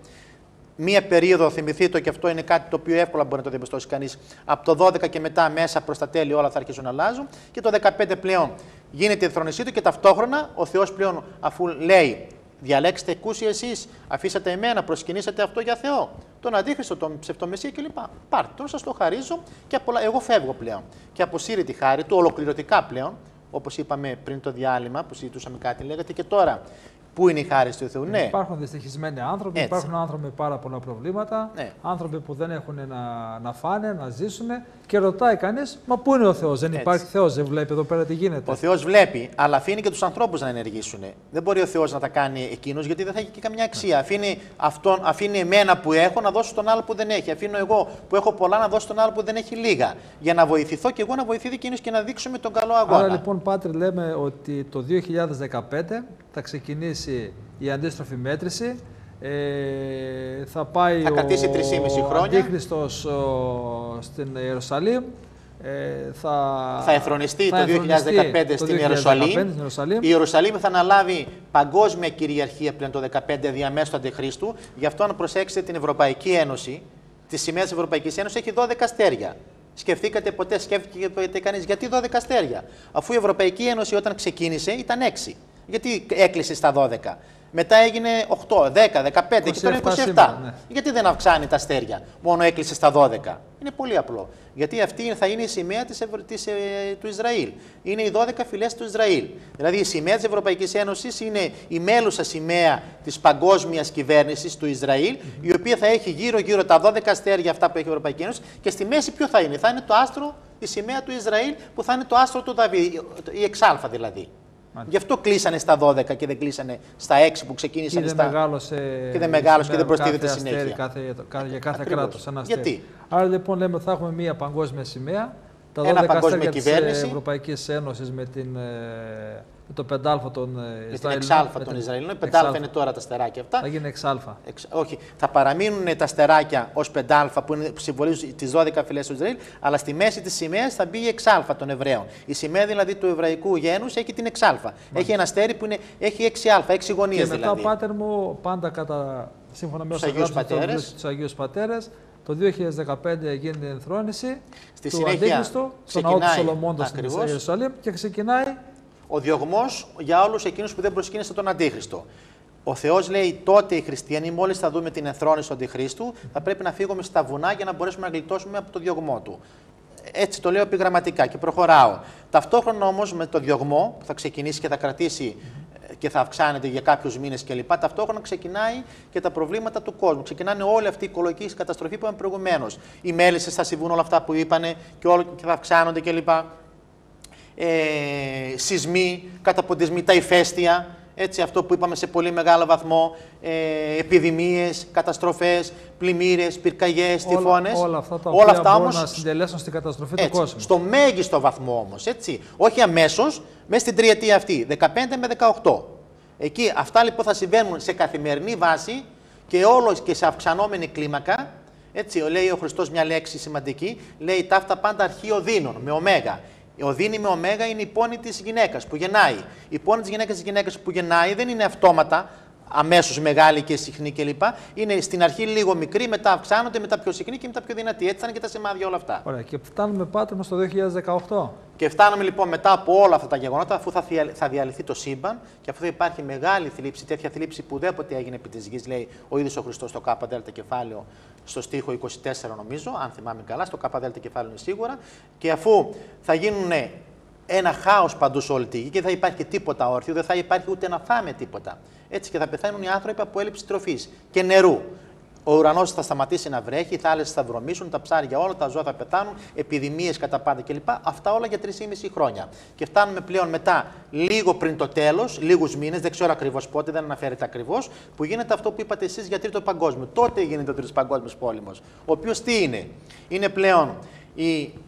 Μία περίοδο, θυμηθείτε, και αυτό είναι κάτι το οποίο εύκολα μπορεί να το διαπιστώσει κανείς, από το 12 και μετά μέσα προς τα τέλη όλα θα αρχίσουν να αλλάζουν, και το 15 πλέον γίνεται η εθρονισή του και ταυτόχρονα ο Θεός πλέον, αφού λέει διαλέξτε εκούσια εσείς, αφήσατε εμένα, προσκυνήσατε αυτό για Θεό, τον Αντίχριστο, τον ψευτομεσσία κλπ. Πάρτε τον, σας το χαρίζω και εγώ φεύγω πλέον. Και αποσύρει τη χάρη του ολοκληρωτικά πλέον, όπως είπαμε πριν το διάλειμμα που συζητούσαμε κάτι, λέγατε και τώρα. Πού είναι η χάρη του Θεού, ναι. Υπάρχουν δυστυχισμένοι άνθρωποι, Έτσι. υπάρχουν άνθρωποι με πάρα πολλά προβλήματα, ναι. άνθρωποι που δεν έχουν να φάνε, να ζήσουν και ρωτάει κανείς, μα πού είναι ο Θεός, δεν υπάρχει Θεός, δεν βλέπει εδώ πέρα τι γίνεται. Ο Θεός βλέπει, αλλά αφήνει και τους ανθρώπους να ενεργήσουν. Δεν μπορεί ο Θεός να τα κάνει εκείνος, γιατί δεν θα έχει και καμιά αξία. Αφήνει εμένα που έχω να δώσω στον άλλο που δεν έχει. Αφήνω εγώ που έχω πολλά να δώσω στον άλλο που δεν έχει λίγα. Για να βοηθηθώ και εγώ να βοηθηθεί εκείνος και να δείξουμε τον καλό αγώνα. Άρα λοιπόν, Πάτρε, λέμε ότι το 2015 θα ξεκινήσει η αντίστροφη μέτρηση. Θα κρατήσει 3,5 χρόνια. Ο Αντίχριστος στην Ιερουσαλήμ. Θα εθρονιστεί το 2015 στην Ιερουσαλήμ. Η Ιερουσαλήμ θα αναλάβει παγκόσμια κυριαρχία πλέον το 2015 διαμέσου του Αντιχρίστου. Γι' αυτό, αν προσέξετε την Ευρωπαϊκή Ένωση, τη σημαία της Ευρωπαϊκής Ένωσης έχει 12 αστέρια. Σκέφτηκε κανείς γιατί 12 αστέρια, αφού η Ευρωπαϊκή Ένωση όταν ξεκίνησε ήταν 6. Γιατί έκλεισε στα 12. Μετά έγινε 8, 10, 15 και τώρα 27. Σήμερα, ναι. Γιατί δεν αυξάνει τα αστέρια, μόνο έκλεισε στα 12. Είναι πολύ απλό. Γιατί αυτή θα είναι η σημαία του Ισραήλ. Είναι οι 12 φυλές του Ισραήλ. Δηλαδή η σημαία της Ευρωπαϊκής Ένωσης είναι η μέλουσα σημαία της παγκόσμιας κυβέρνησης του Ισραήλ, η οποία θα έχει γύρω-γύρω τα 12 αστέρια αυτά που έχει η Ευρωπαϊκή Ένωση, και στη μέση ποιο θα είναι? Θα είναι το άστρο, η σημαία του Ισραήλ, που θα είναι το άστρο του Δαβίδ, η εξάλφα δηλαδή. Γι' αυτό κλείσανε στα 12 και δεν κλείσανε στα 6 που ξεκίνησαν. Και δεν μεγάλωσε και δεν προστίθεται συνέχεια. Για κάθε κράτος. Γιατί? Άρα λοιπόν λέμε ότι θα έχουμε μία παγκόσμια σημαία, τα 12 αστέρια της Ευρωπαϊκής Ένωσης με την με το 5α των Ισραηλινών. Με την 6α των Ισραηλινών. 5α είναι τώρα τα αστεράκια αυτά. Θα γίνει 6α. Όχι, θα παραμείνουν τα αστεράκια ως 5α που συμβολίζουν τις 12 φυλές του Ισραήλ, αλλά στη μέση της σημαίας θα μπει η 6α των Εβραίων. Η σημαία δηλαδή του εβραϊκού γένους έχει την 6α. Έχει ένα αστέρι που έχει 6α, 6 γωνίες δηλαδή. Και μετά ο πάτερ μου πάντα σύμφωνα με όσα γράψουν τους Αγίους Πατέρες, το 2015 γίνεται η ενθρόνηση του Αντίχριστου στο ναό του Σολομώντος στην Ιερουσαλήμ και ξεκινάει ο διωγμός για όλους εκείνους που δεν προσκύνησαν τον Αντίχριστο. Ο Θεός λέει τότε οι χριστιανοί, μόλις θα δούμε την ενθρόνηση του Αντιχρίστου, θα πρέπει να φύγουμε στα βουνά για να μπορέσουμε να γλιτώσουμε από το διωγμό του. Έτσι το λέω επιγραμματικά και προχωράω. Ταυτόχρονα όμως με το διωγμό που θα ξεκινήσει και θα κρατήσει και θα αυξάνεται για κάποιους μήνες κλπ. Ταυτόχρονα ξεκινάει και τα προβλήματα του κόσμου. Ξεκινάνε όλη αυτή η οικολογική καταστροφή που είπαμε προηγουμένως. Οι μέλισσες θα συμβούν όλα αυτά που είπανε και θα αυξάνονται κλπ. Σεισμοί, καταποντισμοί, τα ηφαίστεια. Έτσι, αυτό που είπαμε σε πολύ μεγάλο βαθμό, επιδημίες, καταστροφές, πλημμύρες, πυρκαγιές, τυφώνες. Όλα αυτά τα οποία μπορούν όμως να συντελέσουν στην καταστροφή του κόσμου. Στο μέγιστο βαθμό όμως, έτσι. Όχι αμέσως, μέσα στην τριετία αυτή, 15 με 18. Εκεί αυτά λοιπόν θα συμβαίνουν σε καθημερινή βάση και όλο και σε αυξανόμενη κλίμακα. Έτσι, λέει ο Χριστός μια λέξη σημαντική, λέει ταύτα πάντα αρχείο δίνων, με ωμέγα. Ο δίνη με ωμέγα είναι η πόνη της γυναίκας που γεννάει. Η πόνη της γυναίκας που γεννάει δεν είναι αυτόματα, αμέσως μεγάλη και συχνή κλπ. Είναι στην αρχή λίγο μικρή, μετά αυξάνονται, μετά πιο συχνή και μετά πιο δυνατή. Έτσι θα είναι και τα σημάδια όλα αυτά. Ωραία, και φτάνουμε πάτερ στο 2018. Και φτάνουμε λοιπόν μετά από όλα αυτά τα γεγονότα, αφού θα διαλυθεί το σύμπαν και αφού θα υπάρχει μεγάλη θλίψη, τέτοια θλίψη που ουδέποτε έγινε επί της γης, λέει ο ίδιος ο Χριστός στο ΚΔ κεφάλαιο, στο στίχο 24 νομίζω, αν θυμάμαι καλά, στο ΚΔ κεφάλαιο είναι σίγουρα, και αφού θα γίνουν ένα χάος παντού σε όλη τη γη και δεν θα υπάρχει και τίποτα όρθιο, δεν θα υπάρχει ούτε να φάμε τίποτα. Έτσι και θα πεθαίνουν οι άνθρωποι από έλλειψη τροφής και νερού. Ο ουρανός θα σταματήσει να βρέχει, οι θάλασσες θα βρωμίσουν, τα ψάρια όλα, τα ζώα θα πεθάνουν, επιδημίες κατά πάντα κλπ. Αυτά όλα για 3,5 χρόνια. Και φτάνουμε πλέον μετά, λίγο πριν το τέλος, λίγους μήνες, δεν ξέρω ακριβώς πότε, δεν αναφέρεται ακριβώς, που γίνεται αυτό που είπατε εσείς για Τρίτο Παγκόσμιο. Τότε γίνεται ο Τρίτος Παγκόσμιος Πόλεμος. Ο οποίος τι είναι, είναι πλέον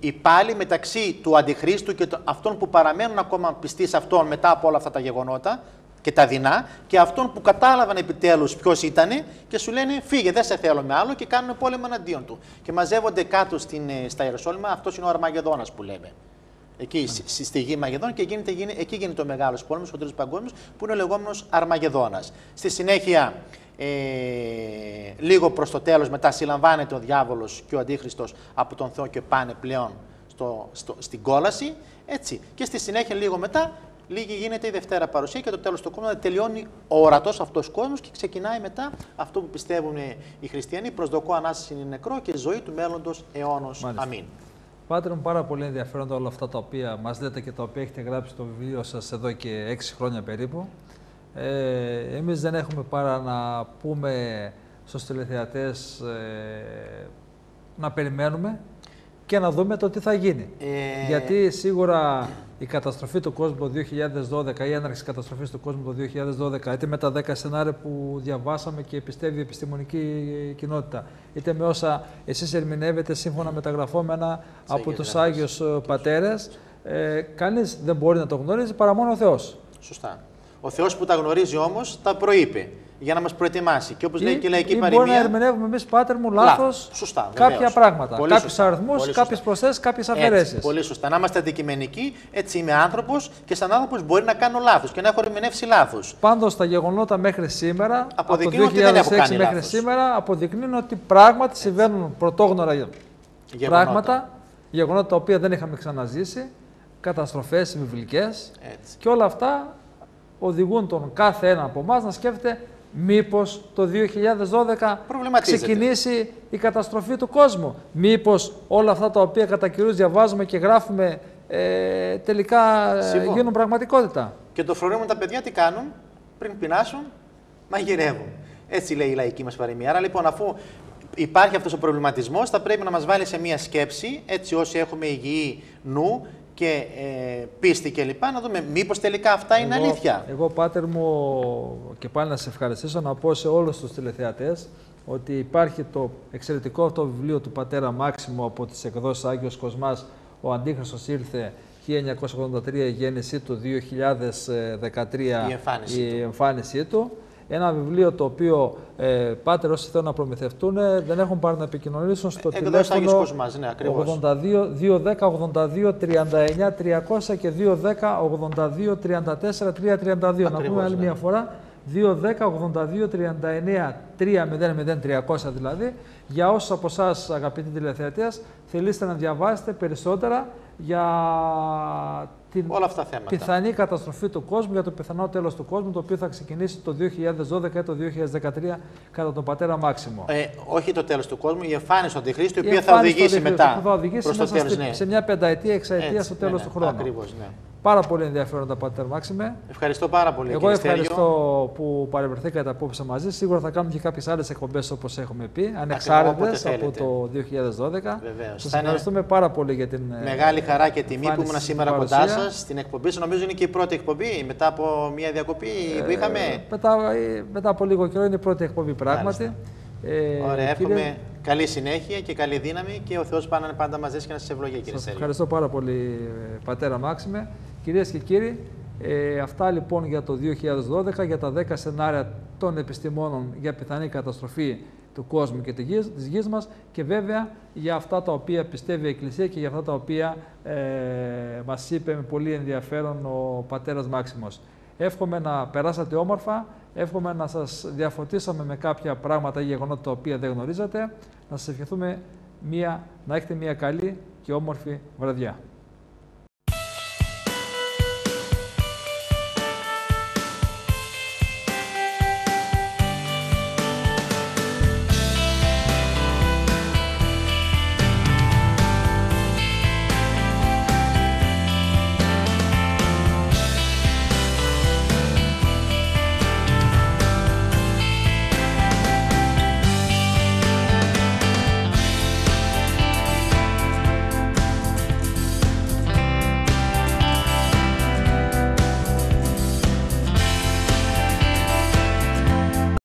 η πάλη μεταξύ του Αντιχρίστου και αυτών που παραμένουν ακόμα πιστοί σε αυτόν μετά από όλα αυτά τα γεγονότα και τα δεινά, και αυτών που κατάλαβαν επιτέλους ποιος ήτανε και σου λένε φύγε, δεν σε θέλω με άλλο, και κάνουν πόλεμο εναντίον του. Και μαζεύονται κάτω στα Ιεροσόλυμα, αυτός είναι ο Αρμαγεδόνας που λέμε. Εκεί στη γη Μαγεδόν, και εκεί γίνεται ο μεγάλος πόλεμος, ο Τρίτος Παγκόσμιος, που είναι ο λεγόμενος Αρμαγεδόνας. Στη συνέχεια, λίγο προς το τέλος, μετά συλλαμβάνεται ο διάβολος και ο Αντίχριστος από τον Θεό και πάνε πλέον στην κόλαση. Έτσι. Και στη συνέχεια, λίγο μετά, λίγη γίνεται η Δευτέρα Παρουσία και το τέλος του κόσμου, τελειώνει ο ορατός αυτός κόσμος και ξεκινάει μετά αυτό που πιστεύουν οι χριστιανοί, προσδοκώ Ανάσταση είναι νεκρό και ζωή του μέλλοντος αιώνος. Αμήν. Πάτερ μου, πάρα πολύ ενδιαφέροντα όλα αυτά τα οποία μας λέτε και τα οποία έχετε γράψει στο βιβλίο σας εδώ και 6 χρόνια περίπου. Εμείς δεν έχουμε παρά να πούμε στους τηλεθεατές να περιμένουμε και να δούμε το τι θα γίνει. Γιατί σίγουρα η καταστροφή του κόσμου το 2012, η έναρξη καταστροφής του κόσμου το 2012, είτε με τα 10 σενάρια που διαβάσαμε και πιστεύει η επιστημονική κοινότητα, είτε με όσα εσείς ερμηνεύετε σύμφωνα με τα γραφόμενα από τους Άγιους Πατέρες, κανείς δεν μπορεί να το γνωρίζει παρά μόνο ο Θεός. Σωστά. Ο Θεός που τα γνωρίζει όμως τα προείπε για να μας προετοιμάσει. Και όπως λέει και η λαϊκή παροιμία. Μπορεί να ερμηνεύουμε εμείς, Πάτερ μου, λάθος κάποια πράγματα. Κάποιους αριθμούς, κάποιες προσθέσεις, κάποιες αφαιρέσεις. Πολύ σωστά. Να είμαστε αντικειμενικοί. Έτσι είμαι άνθρωπος και σαν άνθρωπος μπορεί να κάνω λάθος και να έχω ερμηνεύσει λάθος. Πάντως τα γεγονότα μέχρι σήμερα, από το 2006 μέχρι σήμερα, αποδεικνύουν ότι πράγματι συμβαίνουν πρωτόγνωρα πράγματα, γεγονότα τα οποία δεν είχαμε ξαναζήσει, καταστροφές βιβλικές και όλα αυτά οδηγούν τον κάθε ένα από εμάς να σκέφτεται μήπως το 2012 ξεκινήσει η καταστροφή του κόσμου. Μήπως όλα αυτά τα οποία κατά καιρούς διαβάζουμε και γράφουμε τελικά γίνουν πραγματικότητα. Και το φρονούμε τα παιδιά τι κάνουν, πριν πεινάσουν, μαγειρεύουν. Έτσι λέει η λαϊκή μας παροιμία. Άρα λοιπόν, αφού υπάρχει αυτός ο προβληματισμός, θα πρέπει να μας βάλει σε μία σκέψη, έτσι όσοι έχουμε υγιή νου και πίστη κλπ. Να δούμε μήπως τελικά αυτά είναι αλήθεια. Εγώ, Πάτερ μου, και πάλι να σε ευχαριστήσω, να πω σε όλους τους τηλεθεατές ότι υπάρχει το εξαιρετικό αυτό βιβλίο του πατέρα Μάξιμου από τις εκδόσεις Άγιος Κοσμάς, «Ο Αντίχριστος ήρθε 1983 η γέννησή του, 2013 η εμφάνισή του. Ένα βιβλίο το οποίο, πάτερ, όσοι θέλουν να προμηθευτούν, δεν έχουν πάρει να επικοινωνήσουν στο τηλέφωνο 210-82-39-300 και 210-82-34-332. Να πούμε άλλη μια φορά, 210-82-39-300 δηλαδή, για όσους από εσάς, αγαπητοί τηλεθεατές, θελήσετε να διαβάσετε περισσότερα για την όλα αυτά τα πιθανή καταστροφή του κόσμου, για το πιθανό τέλος του κόσμου, το οποίο θα ξεκινήσει το 2012 ή το 2013 κατά τον πατέρα Μάξιμο. Όχι το τέλος του κόσμου, η εμφάνιση του Αντιχρίστου, η οποία θα οδηγήσει μετά προς το τέλος, σε μια πενταετία, εξαετία στο τέλος του χρόνου. Ακριβώς, ναι. Πάρα πολύ ενδιαφέροντα, πατέρ Μάξιμε. Ευχαριστώ πάρα πολύ. Εγώ ευχαριστώ που παρευρεθήκατε απόψε μαζί. Σίγουρα θα κάνουμε και κάποιες άλλες εκπομπές, όπως έχουμε πει, ανεξάρτητες από το 2012. Σας ευχαριστούμε πάρα πολύ για την μεγάλη χαρά και τιμή που ήμουν σήμερα κοντά σας στην εκπομπή σας. Νομίζω είναι και η πρώτη εκπομπή μετά από μια διακοπή που είχαμε. Μετά από λίγο καιρό είναι η πρώτη εκπομπή πράγματι. Ωραία, εύχομαι καλή συνέχεια και καλή δύναμη και ο Θεός πάντα μαζί και να σας ευλογεί, κύριε Στέλιο. Ευχαριστώ πάρα πολύ, πατέρα Μάξιμε. Κυρίες και κύριοι, αυτά λοιπόν για το 2012, για τα 10 σενάρια των επιστημόνων για πιθανή καταστροφή του κόσμου και της γης μας, και βέβαια για αυτά τα οποία πιστεύει η Εκκλησία και για αυτά τα οποία μας είπε με πολύ ενδιαφέρον ο πατέρας Μάξιμος. Εύχομαι να περάσατε όμορφα, εύχομαι να σας διαφωτίσαμε με κάποια πράγματα ή γεγονότα τα οποία δεν γνωρίζατε, να σας ευχηθούμε να έχετε μια καλή και όμορφη βραδιά.